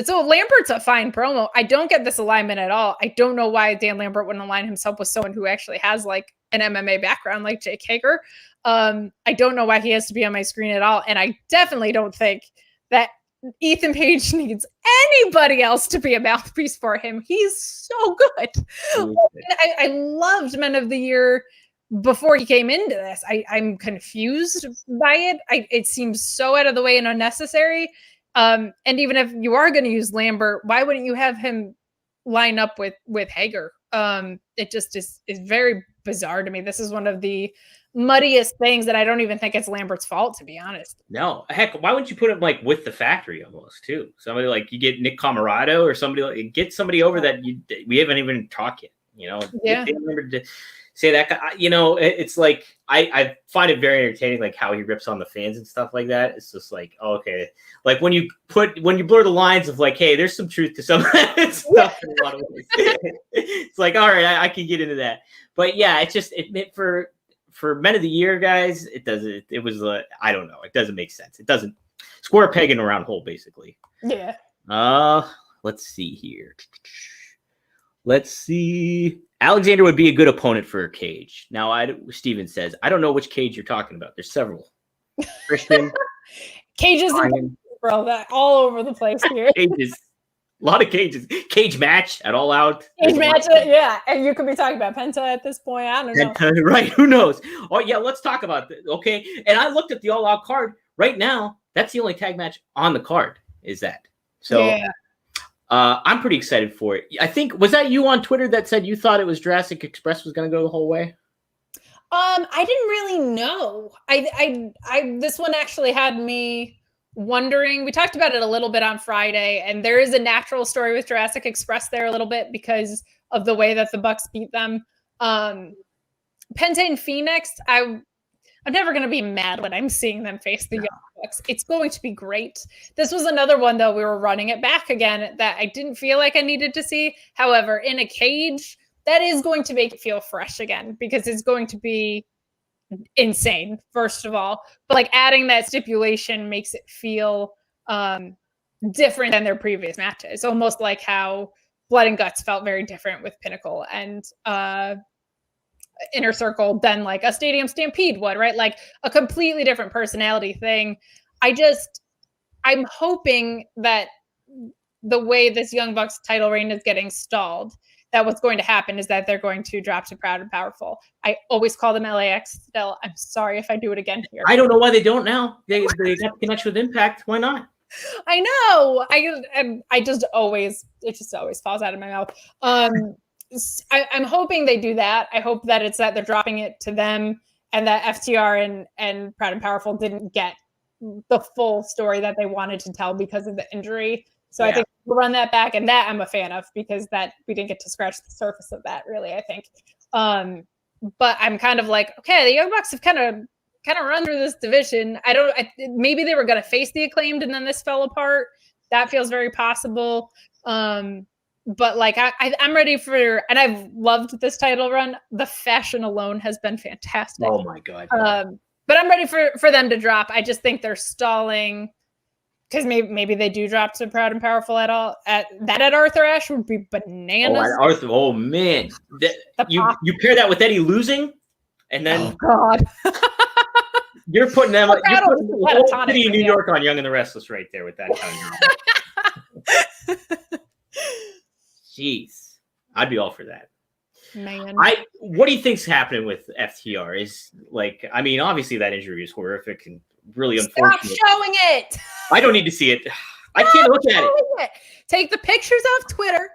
[SPEAKER 2] So Lambert's a fine promo. I don't get this alignment at all. I don't know why Dan Lambert wouldn't align himself with someone who actually has an MMA background like Jake Hager. I don't know why he has to be on my screen at all. And I definitely don't think that Ethan Page needs anybody else to be a mouthpiece for him. He's so good. I loved Men of the Year before he came into this. I'm confused by it. It seems so out of the way and unnecessary. And even if you are going to use Lambert, why wouldn't you have him line up with Hager? It just is very bizarre to me. This is one of the muddiest things that I don't even think it's Lambert's fault, to be honest.
[SPEAKER 1] No, heck, why wouldn't you put him with the factory almost too? Somebody you get Nick Camarado or somebody get somebody over that we haven't even talked yet.
[SPEAKER 2] Yeah.
[SPEAKER 1] To say that guy, it's I find it very entertaining, how he rips on the fans and stuff like that. It's just okay, when you blur the lines of hey, there's some truth to some of that stuff in a lot of ways. It's all right, I can get into that, but yeah, it's just it meant for Men of the Year guys, it doesn't. It was I don't know. It doesn't make sense. It doesn't square a peg in a round hole, basically.
[SPEAKER 2] Yeah.
[SPEAKER 1] Let's see here. Let's see. Alexander would be a good opponent for Cage. Now, Steven says, I don't know which Cage you're talking about. There's several. Christian.
[SPEAKER 2] Cages bro, that all over the place here.
[SPEAKER 1] Cages. A lot of cages. Cage match at All Out.
[SPEAKER 2] Cage match, yeah. And you could be talking about Penta at this point. I don't know.
[SPEAKER 1] Right. Who knows? Oh, yeah. Let's talk about this. Okay. And I looked at the All Out card. Right now, that's the only tag match on the card is that. So yeah. I'm pretty excited for it. I think, was that you on Twitter that said you thought it was Jurassic Express was going to go the whole way?
[SPEAKER 2] I didn't really know. This one actually had me wondering. We talked about it a little bit on Friday, and there is a natural story with Jurassic Express there a little bit because of the way that the Bucks beat them. Penta and Phoenix, I'm never going to be mad when I'm seeing them face the Young Bucks. It's going to be great. This was another one, though, we were running it back again that I didn't feel like I needed to see. However, in a cage, that is going to make it feel fresh again because it's going to be insane, first of all. But adding that stipulation makes it feel different than their previous matches. Almost like how Blood and Guts felt very different with Pinnacle and Inner Circle than a Stadium Stampede would, right? A completely different personality thing. I'm hoping that the way this Young Bucks title reign is getting stalled, that what's going to happen is that they're going to drop to Proud and Powerful. I always call them LAX still. I'm sorry if I do it again here.
[SPEAKER 1] I don't know why they don't now. They got the connection with Impact. Why not?
[SPEAKER 2] I know. It just always falls out of my mouth. I'm hoping they do that. I hope that it's that they're dropping it to them and that FTR and Proud and Powerful didn't get the full story that they wanted to tell because of the injury. So yeah. I think we'll run that back, and that I'm a fan of because that we didn't get to scratch the surface of that really, I think. But I'm kind of like, okay, the Young Bucks have kind of run through this division. Maybe they were going to face the Acclaimed and then this fell apart. That feels very possible. But like I'm ready for, and I've loved this title run. The fashion alone has been fantastic.
[SPEAKER 1] Oh my God.
[SPEAKER 2] But I'm ready for them to drop. I just think they're stalling because maybe they do drop to Proud and Powerful at all. At Arthur Ashe would be bananas.
[SPEAKER 1] Oh man, you pair that with Eddie losing, and then
[SPEAKER 2] God.
[SPEAKER 1] You're putting them. You're putting the whole city of New York on Young and the Restless right there with that kind of. Jeez, I'd be all for that.
[SPEAKER 2] Man,
[SPEAKER 1] what do you think's happening with FTR? Is like, I mean, obviously that injury is horrific and really unfortunate.
[SPEAKER 2] Stop showing it.
[SPEAKER 1] I don't need to see it. I can't look at it.
[SPEAKER 2] Take the pictures off Twitter.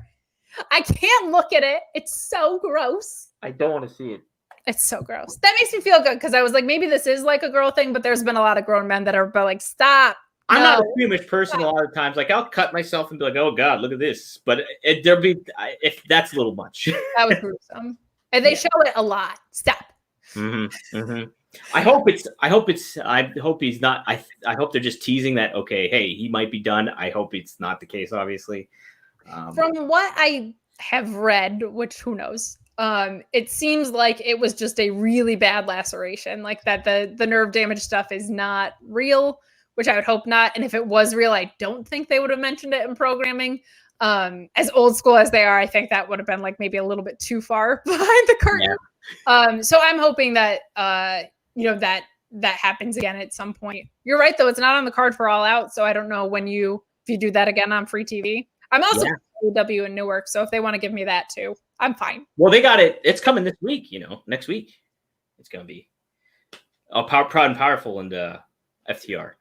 [SPEAKER 2] I can't look at it. It's so gross.
[SPEAKER 1] I don't want to see it.
[SPEAKER 2] It's so gross. That makes me feel good because I was like, maybe this is like a girl thing, but there's been a lot of grown men that are like, stop.
[SPEAKER 1] I'm not a squeamish person a lot of times. Like, I'll cut myself and be like, oh God, look at this. But there'll be, if that's a little much.
[SPEAKER 2] That was gruesome. And they show it a lot. Stop.
[SPEAKER 1] Mm-hmm, mm-hmm. I hope he's not. I hope they're just teasing that, okay, hey, he might be done. I hope it's not the case, obviously.
[SPEAKER 2] From what I have read, which who knows, it seems like it was just a really bad laceration, like that the nerve damage stuff is not real, which I would hope not. And if it was real, I don't think they would have mentioned it in programming. As old school as they are, I think that would have been like maybe a little bit too far behind the curtain. Yeah. So I'm hoping that that happens again at some point. You're right though; it's not on the card for All Out, so I don't know if you do that again on free TV. I'm also AEW in Newark, so if they want to give me that too, I'm fine.
[SPEAKER 1] Well, they got it. It's coming this week. Next week it's going to be Proud and Powerful and FTR.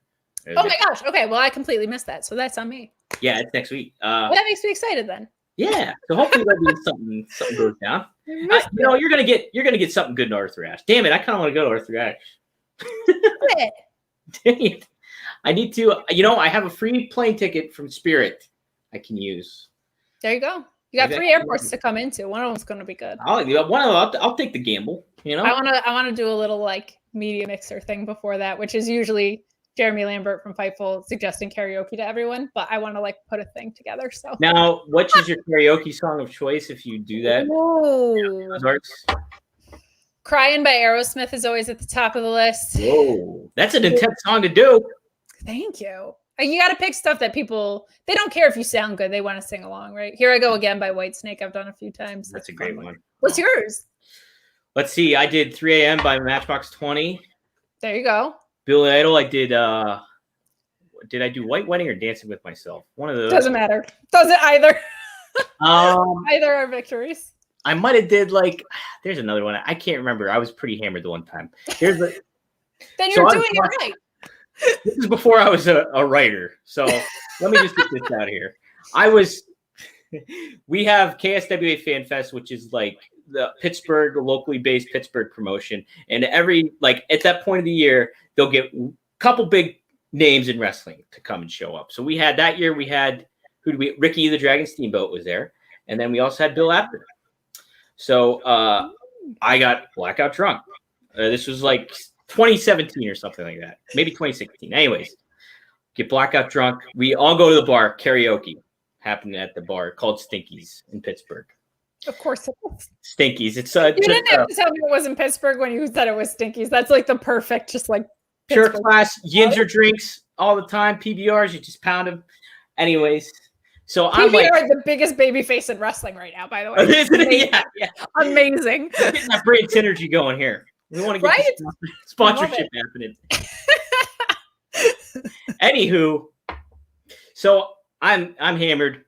[SPEAKER 2] Oh my gosh! Okay, well I completely missed that, so that's on me.
[SPEAKER 1] Yeah, it's next week.
[SPEAKER 2] Well, that makes me excited then.
[SPEAKER 1] Yeah, so hopefully something goes down. You're gonna get something good in Arthur Ashe. Damn it, I kind of want to go to Arthur Ashe. Dang it! I need to. I have a free plane ticket from Spirit I can use.
[SPEAKER 2] There you go. You got 3 airports to come into. One of them's going to be good.
[SPEAKER 1] I'll take the gamble.
[SPEAKER 2] I want to do a little like media mixer thing before that, which is usually Jeremy Lambert from Fightful suggesting karaoke to everyone, but I want to like put a thing together. So
[SPEAKER 1] now, what is your karaoke song of choice if you do that?
[SPEAKER 2] Crying by Aerosmith is always at the top of the list.
[SPEAKER 1] Whoa, that's an intense song to do.
[SPEAKER 2] Thank you. You got to pick stuff that people, they don't care if you sound good. They want to sing along, right? Here I Go Again by Whitesnake. I've done a few times.
[SPEAKER 1] That's a great one.
[SPEAKER 2] What's yours?
[SPEAKER 1] Let's see. I did 3 a.m. by Matchbox 20.
[SPEAKER 2] There you go.
[SPEAKER 1] Billy Idol. I did I do White Wedding or Dancing with Myself? One of those.
[SPEAKER 2] Doesn't matter. Doesn't either. Either are victories.
[SPEAKER 1] I might have did there's another one. I can't remember. I was pretty hammered the one time.
[SPEAKER 2] Then you're doing it right.
[SPEAKER 1] This is before I was a writer. So let me just get this out here. We have KSWA Fan Fest, which is like the Pittsburgh, locally based Pittsburgh promotion. And at that point of the year, they'll get a couple big names in wrestling to come and show up. So that year we had, Ricky the Dragon Steamboat was there. And then we also had Bill Apter. So I got blackout drunk. This was like 2017 or something like that. Maybe 2016. Anyways, get blackout drunk. We all go to the bar. Karaoke happened at the bar called Stinkies in Pittsburgh.
[SPEAKER 2] Of course it was.
[SPEAKER 1] Stinkies. It's
[SPEAKER 2] you didn't have to tell me it was in Pittsburgh when you said it was Stinkies. That's like the perfect, just like
[SPEAKER 1] pure class Yinzer drinks all the time. PBRs, you just pound them. Anyways, so
[SPEAKER 2] PBR are the biggest baby face in wrestling right now, by the way.
[SPEAKER 1] Isn't it? Yeah.
[SPEAKER 2] Amazing.
[SPEAKER 1] Getting that brain synergy going here. We want to get sponsorship happening. Anywho, so I'm hammered.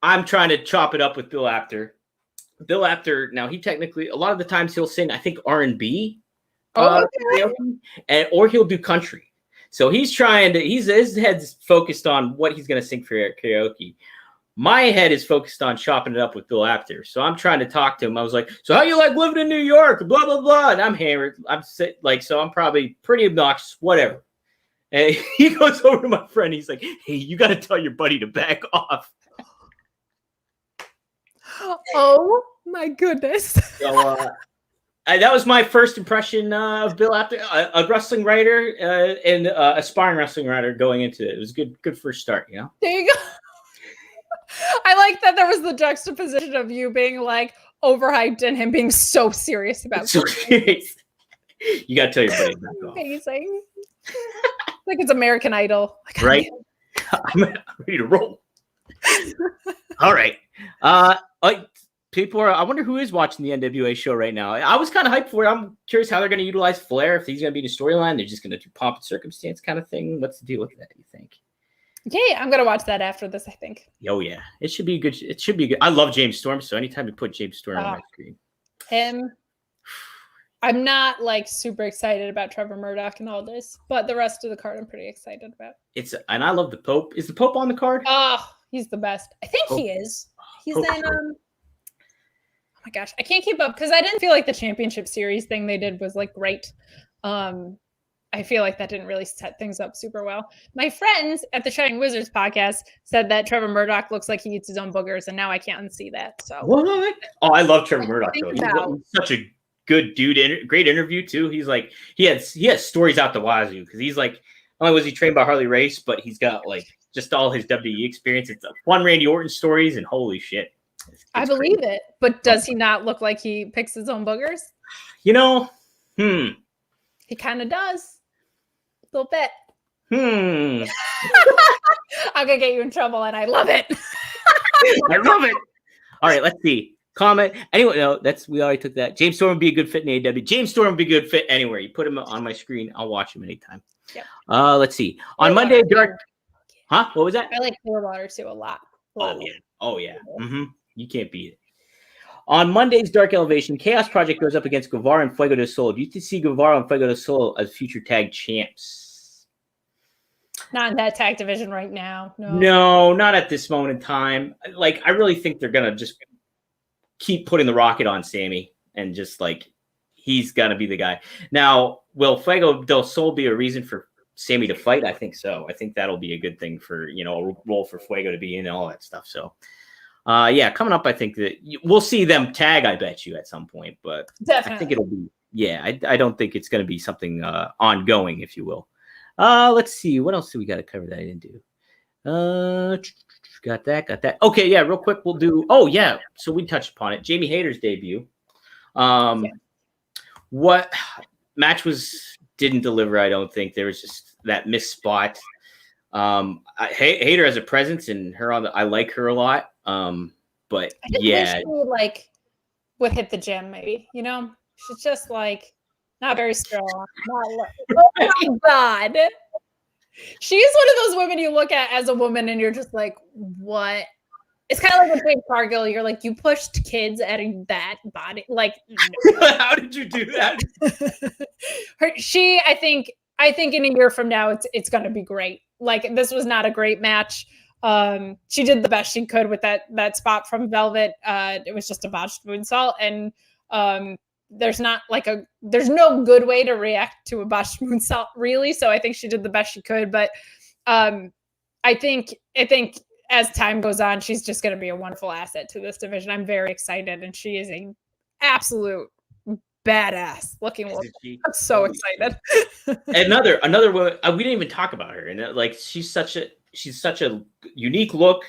[SPEAKER 1] I'm trying to chop it up with Bill Apter. Bill Apter, now he technically, a lot of the times he'll sing, I think, R&B. Or he'll do country. So his head's focused on what he's going to sing for karaoke. My head is focused on chopping it up with Bill Apter. So I'm trying to talk to him. I was like, so how you like living in New York? Blah, blah, blah. And I'm hammered. So I'm probably pretty obnoxious, whatever. And he goes over to my friend. He's like, hey, you got to tell your buddy to back off.
[SPEAKER 2] Oh my goodness.
[SPEAKER 1] So that was my first impression of Bill after a wrestling writer and aspiring wrestling writer going into it. It was good first start, you know.
[SPEAKER 2] There you go. I like that there was the juxtaposition of you being like overhyped and him being so serious about
[SPEAKER 1] so serious. You got to tell your buddy.
[SPEAKER 2] Amazing. Like it's American Idol.
[SPEAKER 1] Right? I'm ready to roll. All right. People are. I wonder who is watching the NWA show right now. I was kind of hyped for it. I'm curious how they're going to utilize Flair. If he's going to be in the storyline, they're just going to do pomp and circumstance kind of thing. What's the deal with that? Do you think?
[SPEAKER 2] Yeah, I'm going to watch that after this. I think.
[SPEAKER 1] Oh yeah, it should be good. It should be good. I love James Storm, so anytime you put James Storm on my screen,
[SPEAKER 2] him. I'm not like super excited about Trevor Murdoch and all this, but the rest of the card I'm pretty excited about.
[SPEAKER 1] And I love the Pope. Is the Pope on the card?
[SPEAKER 2] Oh, he's the best. I think he is. He's
[SPEAKER 1] Pope.
[SPEAKER 2] in oh my gosh, I can't keep up because I didn't feel like the championship series thing they did was like great. I feel like that didn't really set things up super well. My friends at the Shining Wizards podcast said that Trevor Murdoch looks like he eats his own boogers, and now I can't unsee that. So
[SPEAKER 1] what? Oh, I love Trevor Murdoch though. He's such a good dude. Great interview too. He's like he has stories out the wazoo because he's like not only was he trained by Harley Race, but he's got like just all his WWE experience. It's a fun Randy Orton stories, and holy shit.
[SPEAKER 2] I believe it, but does he not look like he picks his own boogers?
[SPEAKER 1] You know,
[SPEAKER 2] he kind of does. A little bit. I'm gonna get you in trouble, and I love it.
[SPEAKER 1] I love it. All right, let's see. Comment. Anyway, no, we already took that. James Storm would be a good fit in AEW. James Storm would be a good fit anywhere. You put him on my screen, I'll watch him anytime.
[SPEAKER 2] Yep.
[SPEAKER 1] Let's see. On Monday, Dark. Huh? What was that?
[SPEAKER 2] I like Clearwater too a lot.
[SPEAKER 1] Oh yeah. Mm-hmm. You can't beat it. On Monday's Dark Elevation, Chaos Project goes up against Guevara and Fuego del Sol. Do you see Guevara and Fuego del Sol as future tag champs?
[SPEAKER 2] Not in that tag division right now.
[SPEAKER 1] No, not at this moment in time. Like, I really think they're going to just keep putting the rocket on Sammy and just like, he's got to be the guy. Now, will Fuego del Sol be a reason for Sammy to fight? I think so. I think that'll be a good thing for, a role for Fuego to be in and all that stuff. So, coming up, I think that we'll see them tag, I bet you, at some point. But definitely. I think it'll be, I don't think it's going to be something ongoing, if you will. Let's see. What else do we got to cover that I didn't do? Got that. Okay, yeah, real quick, we'll do. Oh, yeah. So we touched upon it. Jamie Hayter's debut. What match didn't deliver, I don't think. There was just that missed spot. Hayter has a presence, and I like her a lot. But I
[SPEAKER 2] wish she would hit the gym, maybe. She's just like not very strong. Oh my god, she's one of those women you look at as a woman, and you're just like, what? It's kind of like with Jade Cargill. You're like, you pushed kids at that body. Like,
[SPEAKER 1] no. How did you do that?
[SPEAKER 2] I think in a year from now, it's going to be great. Like, this was not a great match. She did the best she could with that spot from Velvet. It was just a botched moonsault, and there's no good way to react to a botched moonsault, really. So I think she did the best she could. But I think as time goes on, she's just going to be a wonderful asset to this division. I'm very excited, and she is an absolute badass looking woman. I'm so excited.
[SPEAKER 1] Another woman, we didn't even talk about her, and she's such a unique look,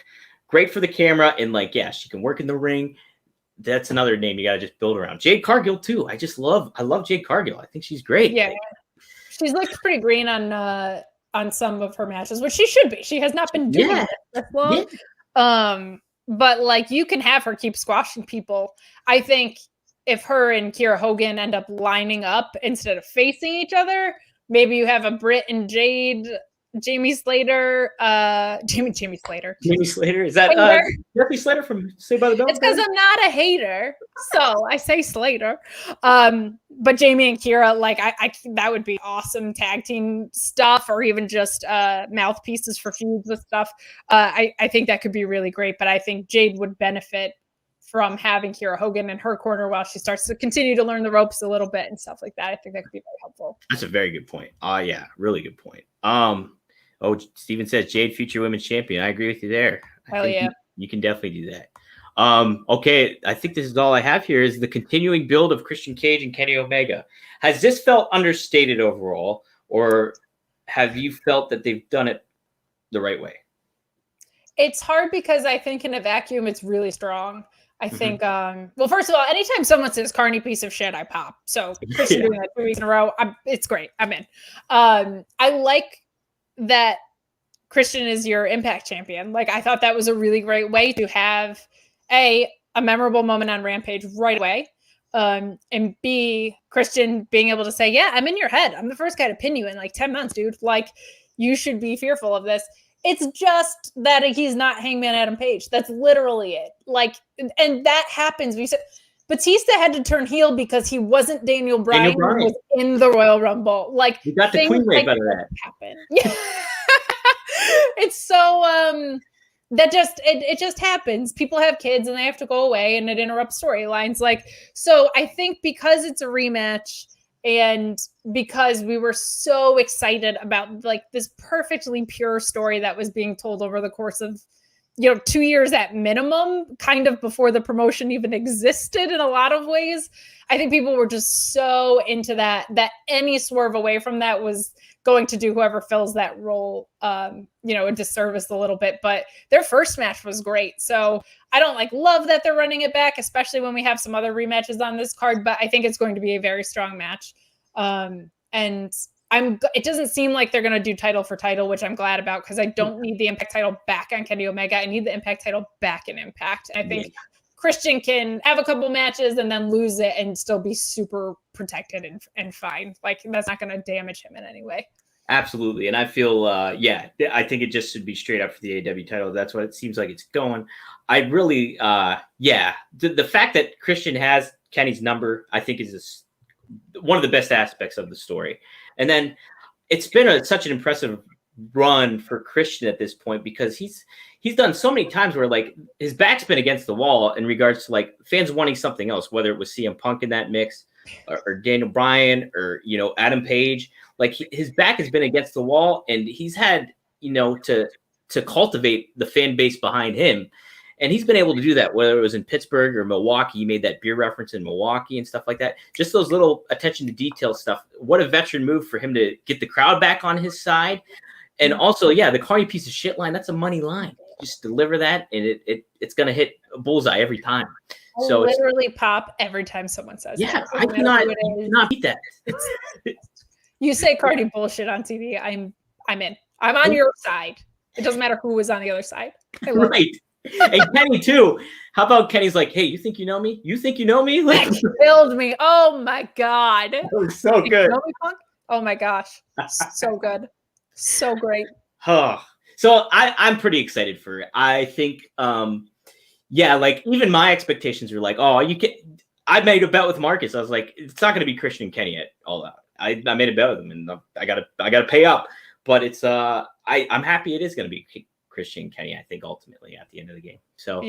[SPEAKER 1] great for the camera, and she can work in the ring. That's another name you got to just build around. Jade Cargill too. I love Jade Cargill. I think she's great.
[SPEAKER 2] Yeah, she's looked pretty green on some of her matches, which she should be. She has not been doing it this long. Yeah. But you can have her keep squashing people. I think if her and Kiera Hogan end up lining up instead of facing each other, maybe you have a Britt and Jade, Jamie Slater, Jamie Slater.
[SPEAKER 1] Jamie Slater? Is that Jeffrey Slater from Saved by the Bell?
[SPEAKER 2] It's because I'm not a hater, so I say Slater. But Jamie and Kiera, I that would be awesome tag team stuff, or even just mouthpieces for feuds with stuff. I think that could be really great, but I think Jade would benefit from having Kiera Hogan in her corner while she starts to continue to learn the ropes a little bit and stuff like that. I think that could be very helpful.
[SPEAKER 1] That's a very good point. Yeah, really good point. Steven says Jade, future women's champion. I agree with you there.
[SPEAKER 2] Hell yeah.
[SPEAKER 1] You can definitely do that. Okay, I think this is all I have here is the continuing build of Christian Cage and Kenny Omega. Has this felt understated overall, or have you felt that they've done it the right way?
[SPEAKER 2] It's hard because I think in a vacuum, it's really strong. I think, well, first of all, anytime someone says Carney piece of shit, I pop. So Christian doing that 2 weeks in a row, it's great. I'm in. I like that Christian is your Impact champion. Like, I thought that was a really great way to have a memorable moment on Rampage right away. And B, Christian being able to say, yeah, I'm in your head. I'm the first guy to pin you in like 10 months, dude. Like, you should be fearful of this. It's just that he's not Hangman Adam Page. That's literally it. Like, and that happens. We said Batista had to turn heel because he wasn't Daniel Bryan, who was in the Royal Rumble. Like,
[SPEAKER 1] you got the queen wave out of that.
[SPEAKER 2] Happen. Yeah. It's so that just it just happens. People have kids and they have to go away, and it interrupts storylines. Like, so I think because it's a rematch. And because we were so excited about like this perfectly pure story that was being told over the course of, 2 years at minimum, kind of before the promotion even existed in a lot of ways. I think people were just so into that any swerve away from that was going to do whoever fills that role, a disservice a little bit. But their first match was great. So I don't love that they're running it back, especially when we have some other rematches on this card, but I think it's going to be a very strong match. And it doesn't seem like they're going to do title for title, which I'm glad about, because I don't need the Impact title back on Kenny Omega. I need the Impact title back in Impact. And I think Christian can have a couple matches and then lose it and still be super protected and fine. Like, that's not going to damage him in any way.
[SPEAKER 1] Absolutely. And I feel, I think it just should be straight up for the AEW title. That's what it seems like it's going. I really, the fact that Christian has Kenny's number, I think is one of the best aspects of the story. And then it's been such an impressive run for Christian at this point, because he's done so many times where like his back's been against the wall in regards to like fans wanting something else, whether it was CM Punk in that mix or Daniel Bryan or, Adam Page. Like his back has been against the wall, and he's had, to cultivate the fan base behind him. And he's been able to do that, whether it was in Pittsburgh or Milwaukee. He made that beer reference in Milwaukee and stuff like that. Just those little attention to detail stuff. What a veteran move for him to get the crowd back on his side. And also, the Carney piece of shit line, that's a money line. Just deliver that, and it's going to hit a bullseye every time. So
[SPEAKER 2] literally pop every time someone says that.
[SPEAKER 1] I cannot beat that.
[SPEAKER 2] You say Carney bullshit on TV, I'm in. I'm on your side. It doesn't matter who was on the other side.
[SPEAKER 1] Right. And Kenny too. How about Kenny's like, hey, you think you know me? You think you know me? Like,
[SPEAKER 2] that killed me. Oh my God.
[SPEAKER 1] That was so good.
[SPEAKER 2] You know me, Punk? Oh my gosh. So good. So great.
[SPEAKER 1] So I'm pretty excited for it. I think, like even my expectations were like, I made a bet with Marcus. I was like, it's not going to be Christian and Kenny at All Out. I made a bet with him, and I gotta pay up. But it's I'm happy it is going to be Christian and Kenny, I think, ultimately at the end of the game. So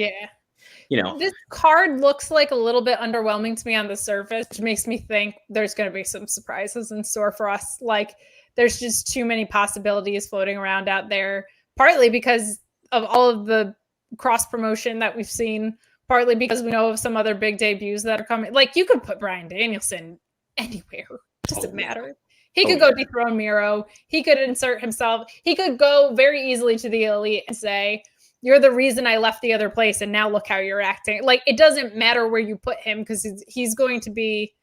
[SPEAKER 2] this card looks like a little bit underwhelming to me on the surface, which makes me think there's going to be some surprises in store for us. Like, there's just too many possibilities floating around out there, partly because of all of the cross promotion that we've seen, partly because we know of some other big debuts that are coming. Like, you could put Bryan Danielson anywhere. It doesn't matter. He could go dethrone Miro. He could insert himself. He could go very easily to the Elite and say, you're the reason I left the other place, and now look how you're acting. Like, it doesn't matter where you put him, because he's going to be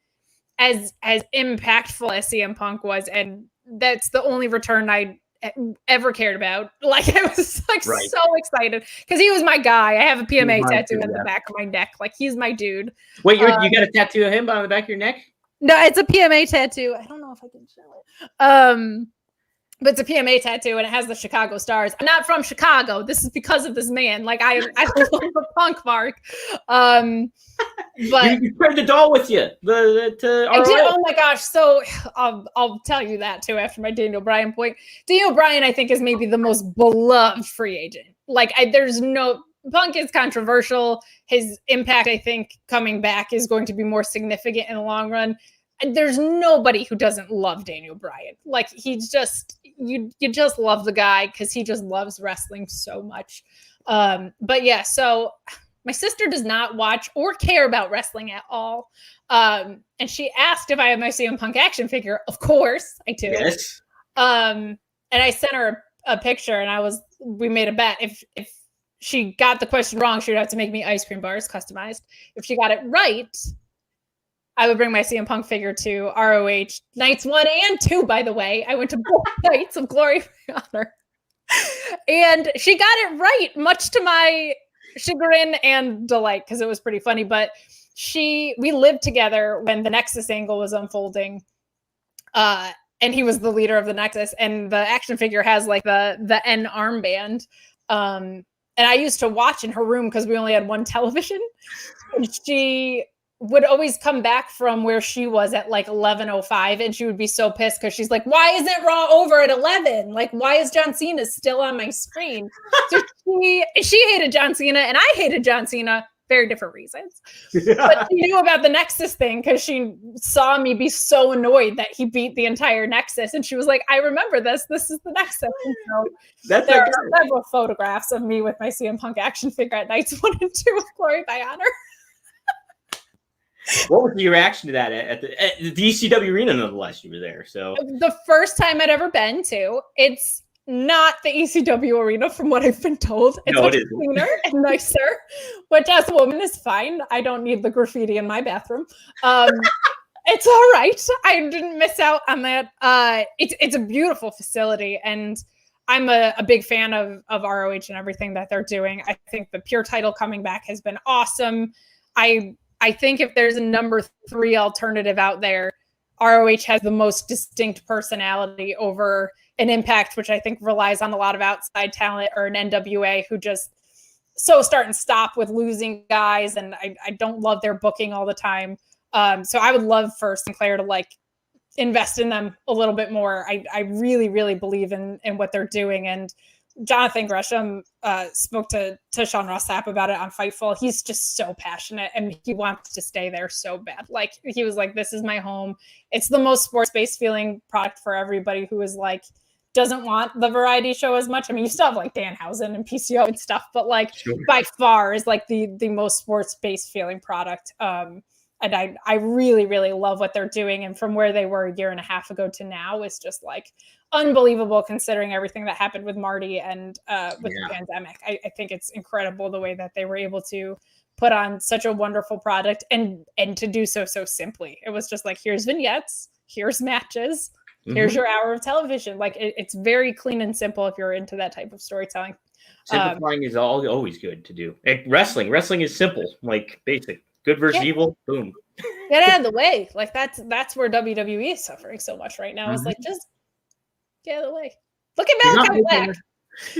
[SPEAKER 2] as impactful as CM Punk was, and that's the only return I ever cared about. Like, I was so excited because he was my guy. I have a PMA tattoo on the back of my neck. Like, he's my dude.
[SPEAKER 1] Wait, you got a tattoo of him on the back of your neck?
[SPEAKER 2] No, it's a PMA tattoo. I don't know if I can show it. But it's a PMA tattoo, and it has the Chicago Stars. I'm not from Chicago. This is because of this man. Like, I love the Punk mark. But
[SPEAKER 1] you carried the doll with you. I did.
[SPEAKER 2] Oh my gosh. So I'll tell you that too after my Daniel Bryan point. Daniel Bryan, I think, is maybe the most beloved free agent. Like, there's no. Punk is controversial. His impact, I think, coming back is going to be more significant in the long run. And there's nobody who doesn't love Daniel Bryan. Like, he's just, you just love the guy because he just loves wrestling so much. But yeah, so My sister does not watch or care about wrestling at all. And she asked if I have my CM Punk action figure. Of course I do.
[SPEAKER 1] Yes.
[SPEAKER 2] And I sent her a picture, and we made a bet. If she got the question wrong, she would have to make me ice cream bars customized. If she got it right, I would bring my CM Punk figure to ROH nights 1 and 2, by the way. I went to both nights of Glory and Honor. And she got it right, much to my chagrin and delight, because it was pretty funny. But we lived together when the Nexus angle was unfolding. And he was the leader of the Nexus. And the action figure has like the N armband. And I used to watch in her room because we only had one television. And she would always come back from where she was at like 11:05, and she would be so pissed because she's like, why isn't Raw over at 11? Like, why is John Cena still on my screen? So she hated John Cena, and I hated John Cena. Very different reasons. But she knew about the Nexus thing because she saw me be so annoyed that he beat the entire Nexus. And she was like, I remember this. This is the Nexus. And so there are several photographs of me with my CM Punk action figure at nights 1 and 2 of Glory by Honor.
[SPEAKER 1] What was your reaction to that at the ECW arena? Nonetheless, you were there. So
[SPEAKER 2] the first time I'd ever been to, it's not the ECW arena from what I've been told. It's much cleaner and nicer, which as a woman is fine. I don't need the graffiti in my bathroom. It's all right. I didn't miss out on that. It's a beautiful facility, and I'm a big fan of ROH and everything that they're doing. I think the Pure title coming back has been awesome. I think if there's a number 3 alternative out there, ROH has the most distinct personality over an Impact, which I think relies on a lot of outside talent, or an NWA who just so start and stop with losing guys. And I don't love their booking all the time. So I would love for Sinclair to like invest in them a little bit more. I really, really believe in what they're doing. And Jonathan Gresham spoke to Sean Ross Sapp about it on Fightful. He's just so passionate, and he wants to stay there so bad. Like, he was like, this is my home. It's the most sports-based feeling product for everybody who is like, doesn't want the variety show as much. I mean, you still have like Danhausen and PCO and stuff, but like by far is like the most sports-based feeling product. And I really, really love what they're doing. And from where they were a year and a half ago to now is just like unbelievable, considering everything that happened with Marty and with the pandemic. I think it's incredible the way that they were able to put on such a wonderful product and to do so simply. It was just like, here's vignettes, here's matches, here's your hour of television. Like it's very clean and simple if you're into that type of storytelling.
[SPEAKER 1] Simplifying is always good to do. And wrestling is simple, like basic. Good versus evil, boom.
[SPEAKER 2] Get out of the way. Like that's where WWE is suffering so much right now. It's like, just get out of the way. Look at Malakai Black.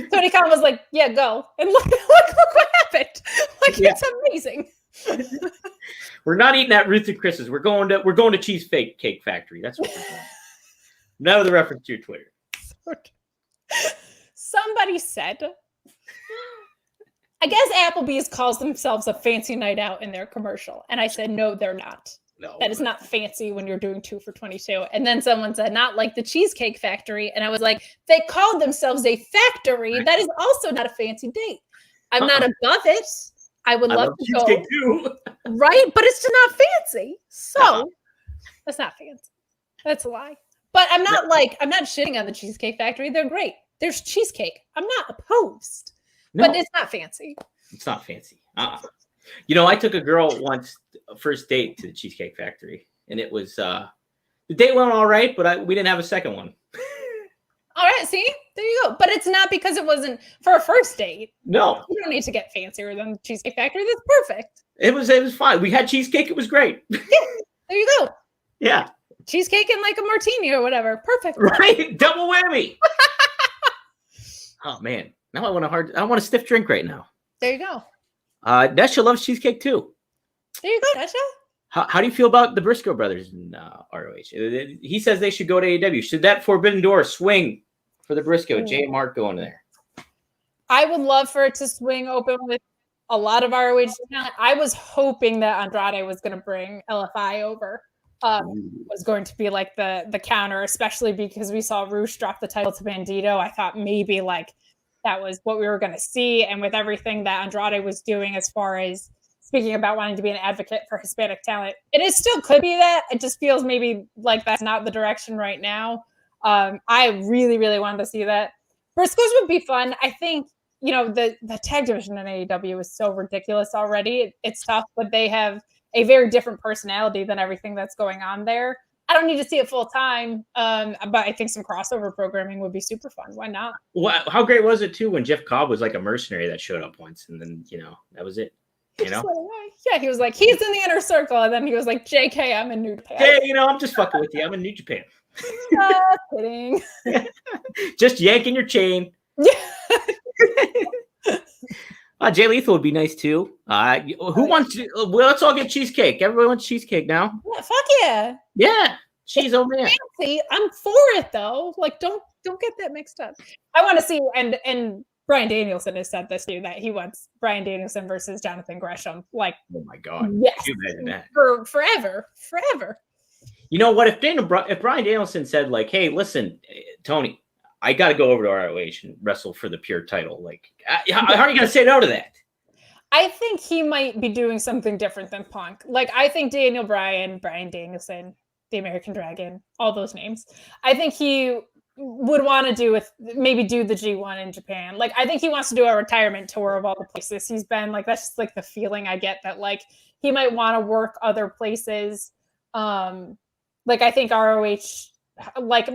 [SPEAKER 2] Tony Khan was like, yeah, go. And look what happened. Like, it's amazing.
[SPEAKER 1] We're not eating at Ruth and Chris's. We're going to Cheesecake Factory. That's what we're doing. None of the reference to your Twitter.
[SPEAKER 2] Somebody said, I guess Applebee's calls themselves a fancy night out in their commercial. And I said, no, they're not. No. That is not fancy when you're doing 2 for $22. And then someone said, not like the Cheesecake Factory. And I was like, they called themselves a factory. That is also not a fancy date. I'm not above it. I would love to go. Too. Right? But it's just not fancy. So that's not fancy. That's a lie. But I'm not shitting on the Cheesecake Factory. They're great. There's cheesecake. I'm not opposed. No. But it's not fancy.
[SPEAKER 1] It's not fancy. You know, I took a girl once, first date to the Cheesecake Factory, and it was the date went all right, but we didn't have a second one.
[SPEAKER 2] All right, see, there you go. But it's not because it wasn't for a first date.
[SPEAKER 1] No,
[SPEAKER 2] you don't need to get fancier than the Cheesecake Factory. That's perfect.
[SPEAKER 1] It was fine. We had cheesecake. It was great.
[SPEAKER 2] Yeah, there you go.
[SPEAKER 1] Yeah,
[SPEAKER 2] cheesecake and like a martini or whatever. Perfect.
[SPEAKER 1] Right, double whammy. Oh man. Now I want a stiff drink right now.
[SPEAKER 2] There you go.
[SPEAKER 1] Nesha loves cheesecake too.
[SPEAKER 2] There you go, Nesha.
[SPEAKER 1] How do you feel about the Briscoe brothers in ROH? He says they should go to AEW. Should that forbidden door swing for the Briscoe? Jay and Mark going there.
[SPEAKER 2] I would love for it to swing open with a lot of ROH talent. I was hoping that Andrade was going to bring LFI over. Was going to be like the counter, especially because we saw Roosh drop the title to Bandito. I thought maybe like that was what we were going to see. And with everything that Andrade was doing as far as speaking about wanting to be an advocate for Hispanic talent, it still could be that. It just feels maybe like that's not the direction right now. I really, really wanted to see that. Briscoes would be fun. I think, the tag division in AEW is so ridiculous already. It's tough, but they have a very different personality than everything that's going on there. I don't need to see it full time, but I think some crossover programming would be super fun. Why not?
[SPEAKER 1] Well, how great was it too when Jeff Cobb was like a mercenary that showed up once, and then that was it.
[SPEAKER 2] Yeah, he was like, he's in the inner circle, and then he was like, "JK, I'm in New Japan."
[SPEAKER 1] Hey, I'm just fucking with you. I'm in New Japan.
[SPEAKER 2] Kidding.
[SPEAKER 1] Just yanking your chain. Jay Lethal would be nice too. Who wants to? Well, let's all get cheesecake. Everyone wants cheesecake now.
[SPEAKER 2] Yeah, fuck yeah.
[SPEAKER 1] Yeah, cheese. Oh man.
[SPEAKER 2] Fancy. I'm for it though. Like, don't get that mixed up. I want to see and Bryan Danielson has said this too, that he wants Bryan Danielson versus Jonathan Gresham. Like,
[SPEAKER 1] oh my god,
[SPEAKER 2] yes,
[SPEAKER 1] can you imagine that?
[SPEAKER 2] For forever.
[SPEAKER 1] You know what? If Bryan Danielson said like, "Hey, listen, Tony, I got to go over to ROH and wrestle for the pure title," like, how are you going to say no to that?
[SPEAKER 2] I think he might be doing something different than Punk. Like, I think Daniel Bryan, Bryan Danielson, the American Dragon, all those names. I think he would want to do the G1 in Japan. Like, I think he wants to do a retirement tour of all the places he's been. Like, that's just like the feeling I get, that like he might want to work other places. Like, I think ROH, like,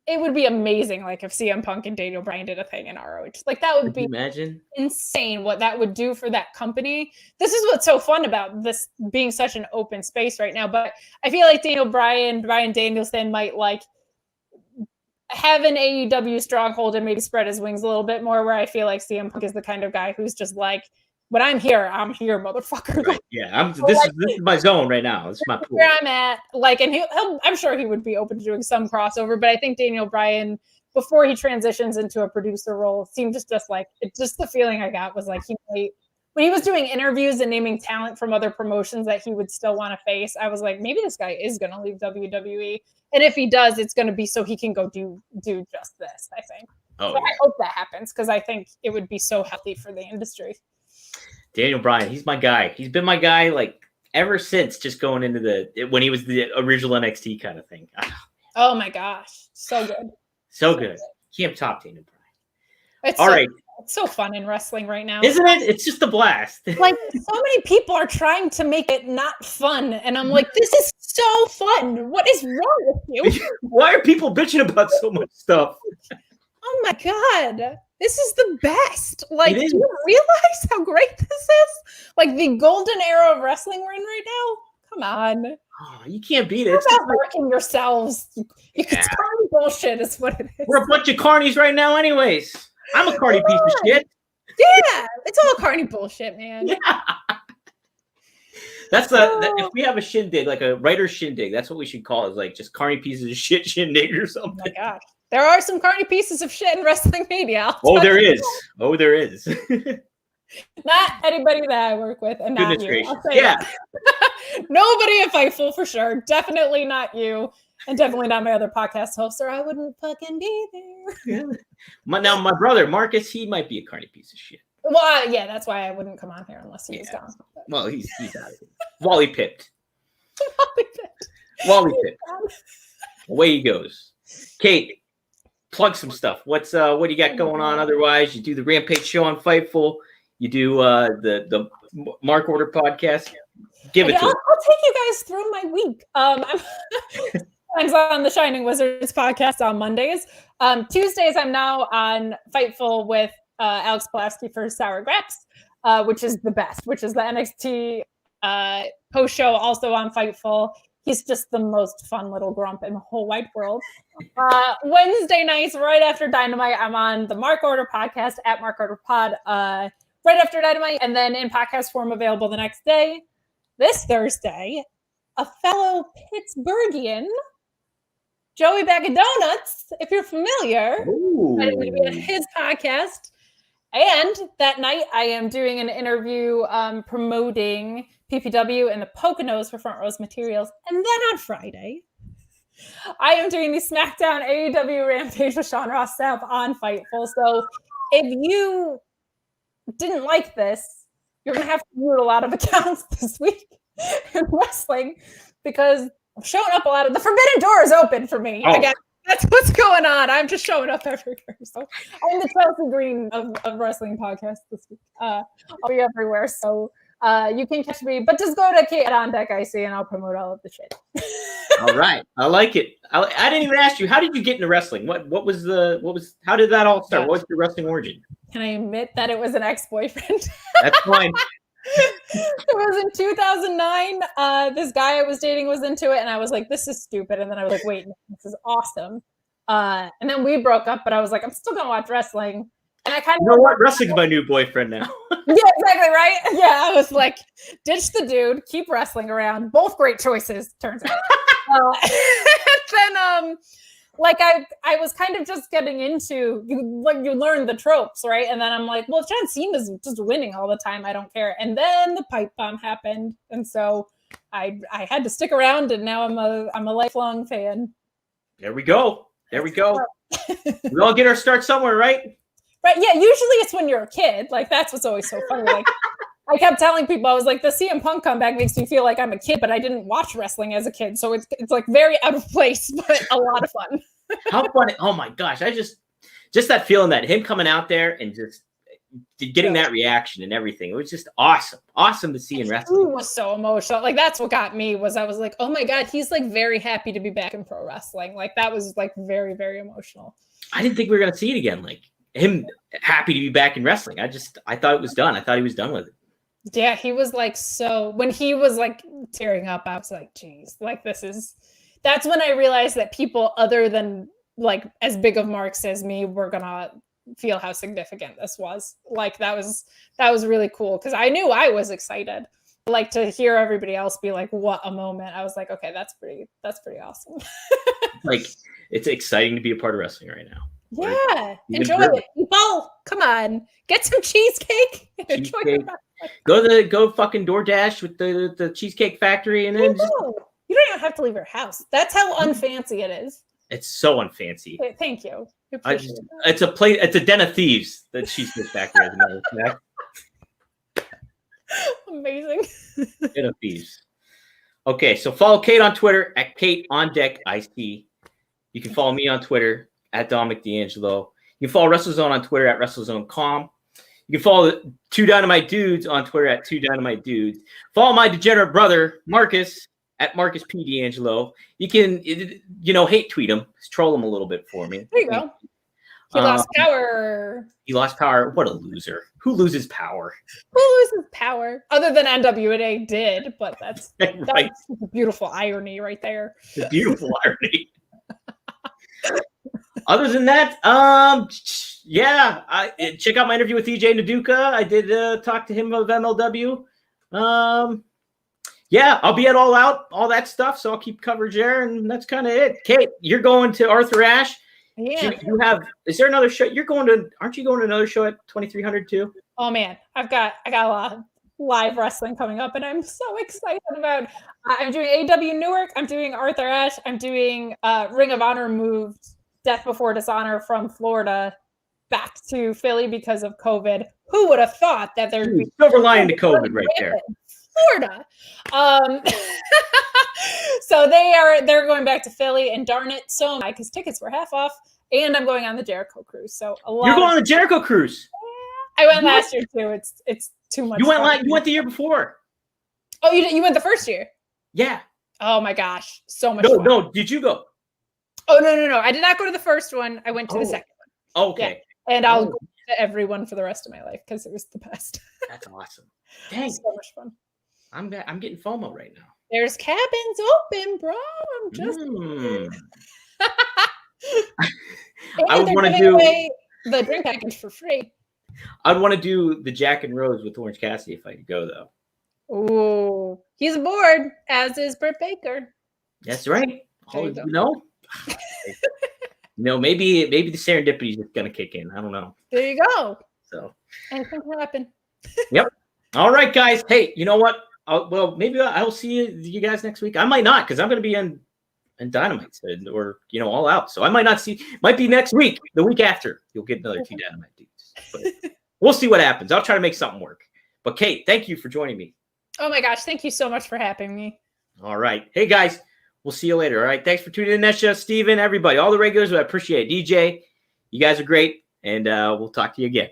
[SPEAKER 2] it would be amazing, like, if CM Punk and Daniel Bryan did a thing in ROH. Like, that would be
[SPEAKER 1] imagine
[SPEAKER 2] insane what that would do for that company. This is what's so fun about this being such an open space right now. But I feel like Daniel Bryan, Bryan Danielson might like have an AEW stronghold and maybe spread his wings a little bit more, where I feel like CM Punk is the kind of guy who's just like, when I'm here, motherfucker.
[SPEAKER 1] Right. Yeah, this is my zone right now. This is my pool.
[SPEAKER 2] Where I'm at. Like, and I'm sure he would be open to doing some crossover, but I think Daniel Bryan, before he transitions into a producer role, seemed just like, just the feeling I got was like when he was doing interviews and naming talent from other promotions that he would still want to face, I was like, maybe this guy is going to leave WWE. And if he does, it's going to be so he can go do just this, I think.
[SPEAKER 1] Oh,
[SPEAKER 2] so yeah. I hope that happens, because I think it would be so healthy for the industry.
[SPEAKER 1] Daniel Bryan, he's my guy. He's been my guy like ever since, just going into when he was the original NXT kind of thing.
[SPEAKER 2] Oh my gosh, so good,
[SPEAKER 1] so good. Can't top Daniel Bryan.
[SPEAKER 2] It's right. It's so fun in wrestling right now,
[SPEAKER 1] isn't it? It's just a blast.
[SPEAKER 2] Like, so many people are trying to make it not fun, and I'm like, this is so fun. What is wrong with you?
[SPEAKER 1] Why are people bitching about so much stuff?
[SPEAKER 2] Oh my god, this is the best. Like, do you realize how great this is? Like, the golden era of wrestling we're in right now. Come on.
[SPEAKER 1] Oh, you can't beat it.
[SPEAKER 2] It's about working yourselves. It's carny bullshit is what it is.
[SPEAKER 1] We're a bunch of carnies right now anyways. I'm a carny piece of shit.
[SPEAKER 2] Yeah, it's all carny bullshit, man.
[SPEAKER 1] Yeah. That's if we have a shindig, like a writer's shindig, that's what we should call it. Like, just carny pieces of shit shindig or something.
[SPEAKER 2] Oh my gosh. There are some carny pieces of shit in wrestling media.
[SPEAKER 1] There is. Oh, there is.
[SPEAKER 2] Not anybody that I work with, and not you.
[SPEAKER 1] Yeah.
[SPEAKER 2] Nobody at Fightful for sure. Definitely not you, and definitely not my other podcast host, or I wouldn't fucking be there.
[SPEAKER 1] Now, my brother Marcus, he might be a carny piece of shit.
[SPEAKER 2] Well, yeah, that's why I wouldn't come on here unless he was gone.
[SPEAKER 1] Well, he's out of here. Wally pipped. Wally pipped. Away he goes. Kate, plug some stuff. What do you got going on? Otherwise, you do the Rampage show on Fightful. You do the Mark Order podcast. Give it to us.
[SPEAKER 2] I'll take you guys through my week. I'm on the Shining Wizards podcast on Mondays. Tuesdays, I'm now on Fightful with Alex Pulaski for Sour Graps, which is the best, which is the NXT post show, also on Fightful. He's just the most fun little grump in the whole wide world. Wednesday nights, right after Dynamite, I'm on the Mark Order podcast at Mark Order Pod, right after Dynamite, and then in podcast form available the next day. This Thursday, a fellow Pittsburghian, Joey Bag of Donuts, if you're familiar, I'm going to be on his podcast. And that night, I am doing an interview promoting PPW and the Poconos for Front Rows Materials. And then on Friday, I am doing the SmackDown AEW Rampage with Sean Ross Sapp on Fightful. So if you didn't like this, you're going to have to mute a lot of accounts this week in wrestling because I'm showing up a lot of the forbidden door is open for me.
[SPEAKER 1] Oh.
[SPEAKER 2] Again, that's what's going on. I'm just showing up everywhere. So I'm the Chelsea Green of wrestling podcast this week. I'll be everywhere. So you can catch me, but just go to Kate on Deck IC and I'll promote all of the shit.
[SPEAKER 1] All right. I like it. I didn't even ask you, how did you get into wrestling? How did that all start?
[SPEAKER 2] Yeah.
[SPEAKER 1] What was your wrestling origin?
[SPEAKER 2] Can I admit that it was an ex-boyfriend?
[SPEAKER 1] That's fine.
[SPEAKER 2] It was in 2009. This guy I was dating was into it, and I was like, "This is stupid." And then I was like, "Wait, no, this is awesome." And then we broke up, but I was like, "I'm still gonna watch wrestling." And I kind of
[SPEAKER 1] you know what? Wrestling's my new boyfriend now.
[SPEAKER 2] Yeah, exactly right. Yeah, I was like, ditch the dude, keep wrestling around. Both great choices, turns out. And then like I was kind of just getting into you learn the tropes, right? And then I'm like, well, if John Cena's just winning all the time, I don't care. And then the pipe bomb happened, and so I had to stick around, and now I'm a lifelong fan.
[SPEAKER 1] There we go. We all get our start somewhere, right?
[SPEAKER 2] Right? Yeah. Usually it's when you're a kid. Like that's what's always so funny. Like I kept telling people, I was like, the CM Punk comeback makes me feel like I'm a kid, but I didn't watch wrestling as a kid, so it's like very out of place, but a lot of fun.
[SPEAKER 1] How funny! Oh my gosh, I just that feeling that him coming out there and just getting that reaction and everything. It was just awesome to see in wrestling.
[SPEAKER 2] It was so emotional. Like that's what got me was I was like, oh my god, he's like very happy to be back in pro wrestling. Like that was like very, very emotional.
[SPEAKER 1] I didn't think we were gonna see it again. Like him happy to be back in wrestling. I thought it was done. I thought he was done with it.
[SPEAKER 2] Yeah, he was like so when he was like tearing up, I was like, geez, like that's when I realized that people other than like as big of marks as me were gonna feel how significant this was. Like that was really cool because I knew I was excited. Like to hear everybody else be like, what a moment. I was like, okay, that's pretty awesome.
[SPEAKER 1] Like it's exciting to be a part of wrestling right now.
[SPEAKER 2] Yeah, enjoy it, people. Come on, get some cheesecake.
[SPEAKER 1] Cheesecake. Go fucking DoorDash with the Cheesecake Factory, and then
[SPEAKER 2] you don't even have to leave your house. That's how unfancy it is.
[SPEAKER 1] It's so unfancy.
[SPEAKER 2] Thank you.
[SPEAKER 1] It's a place. It's a den of thieves. The Cheesecake Factory, as a matter of fact.
[SPEAKER 2] Amazing.
[SPEAKER 1] Den of thieves. Okay, so follow Kate on Twitter at Kate on Deck IC. You can follow me on Twitter at Dominic DeAngelo. You can follow WrestleZone on Twitter at WrestleZoneCom. You can follow the Two Dynamite Dudes on Twitter at Two Dynamite Dudes. Follow my degenerate brother, Marcus, at Marcus P. DeAngelo. You can, hate tweet him. Troll him a little bit for me.
[SPEAKER 2] There you go. He lost power.
[SPEAKER 1] He lost power. What a loser. Who loses power?
[SPEAKER 2] Who loses power? Other than NWA did, but that's
[SPEAKER 1] right.
[SPEAKER 2] That's a beautiful irony right there.
[SPEAKER 1] The beautiful irony. Other than that, check out my interview with EJ Naduka. I did talk to him of MLW. I'll be at All Out, all that stuff. So I'll keep coverage there, and that's kind of it. Kate, you're going to Arthur Ashe.
[SPEAKER 2] Yeah.
[SPEAKER 1] Is there another show? Aren't you going to another show at 2300 too?
[SPEAKER 2] Oh man, I got a lot of live wrestling coming up, and I'm so excited about. I'm doing AEW Newark. I'm doing Arthur Ashe. I'm doing Ring of Honor moved Death Before Dishonor from Florida back to Philly because of COVID. Who would have thought that there'd be
[SPEAKER 1] silver lining to COVID right there?
[SPEAKER 2] Florida. So they're going back to Philly, and darn it, so am I, because tickets were half off, and I'm going on the Jericho cruise. So
[SPEAKER 1] you're going on the Jericho cruise.
[SPEAKER 2] I went last year too. It's too much.
[SPEAKER 1] You went the year before.
[SPEAKER 2] Oh, you went the first year?
[SPEAKER 1] Yeah.
[SPEAKER 2] Oh my gosh, so much fun.
[SPEAKER 1] No. Did you go?
[SPEAKER 2] Oh no. I did not go to the first one. I went to the second one.
[SPEAKER 1] Okay.
[SPEAKER 2] Yeah. And I'll go to every one for the rest of my life because it was the best.
[SPEAKER 1] That's awesome. Dang.
[SPEAKER 2] So much fun.
[SPEAKER 1] I'm getting FOMO right now.
[SPEAKER 2] There's cabins open, bro. I'm just.
[SPEAKER 1] I would want to do
[SPEAKER 2] the drink package for free.
[SPEAKER 1] I'd want to do the Jack and Rose with Orange Cassidy if I could go though.
[SPEAKER 2] Oh, he's aboard, as is Britt Baker.
[SPEAKER 1] That's right. Maybe the serendipity is just gonna kick in. I don't know.
[SPEAKER 2] There you go.
[SPEAKER 1] So
[SPEAKER 2] anything can happen.
[SPEAKER 1] Yep. All right, guys. Hey, you know what? Maybe I'll see you guys next week. I might not because I'm going to be in Dynamite or All Out. So I might not see. Might be next week, the week after. You'll get another Two Dynamite Dudes. But we'll see what happens. I'll try to make something work. But Kate, thank you for joining me.
[SPEAKER 2] Oh my gosh, thank you so much for having me.
[SPEAKER 1] All right. Hey, guys, we'll see you later. All right. Thanks for tuning in, Nesha, Steven, everybody, all the regulars. I appreciate it. DJ, you guys are great, and we'll talk to you again.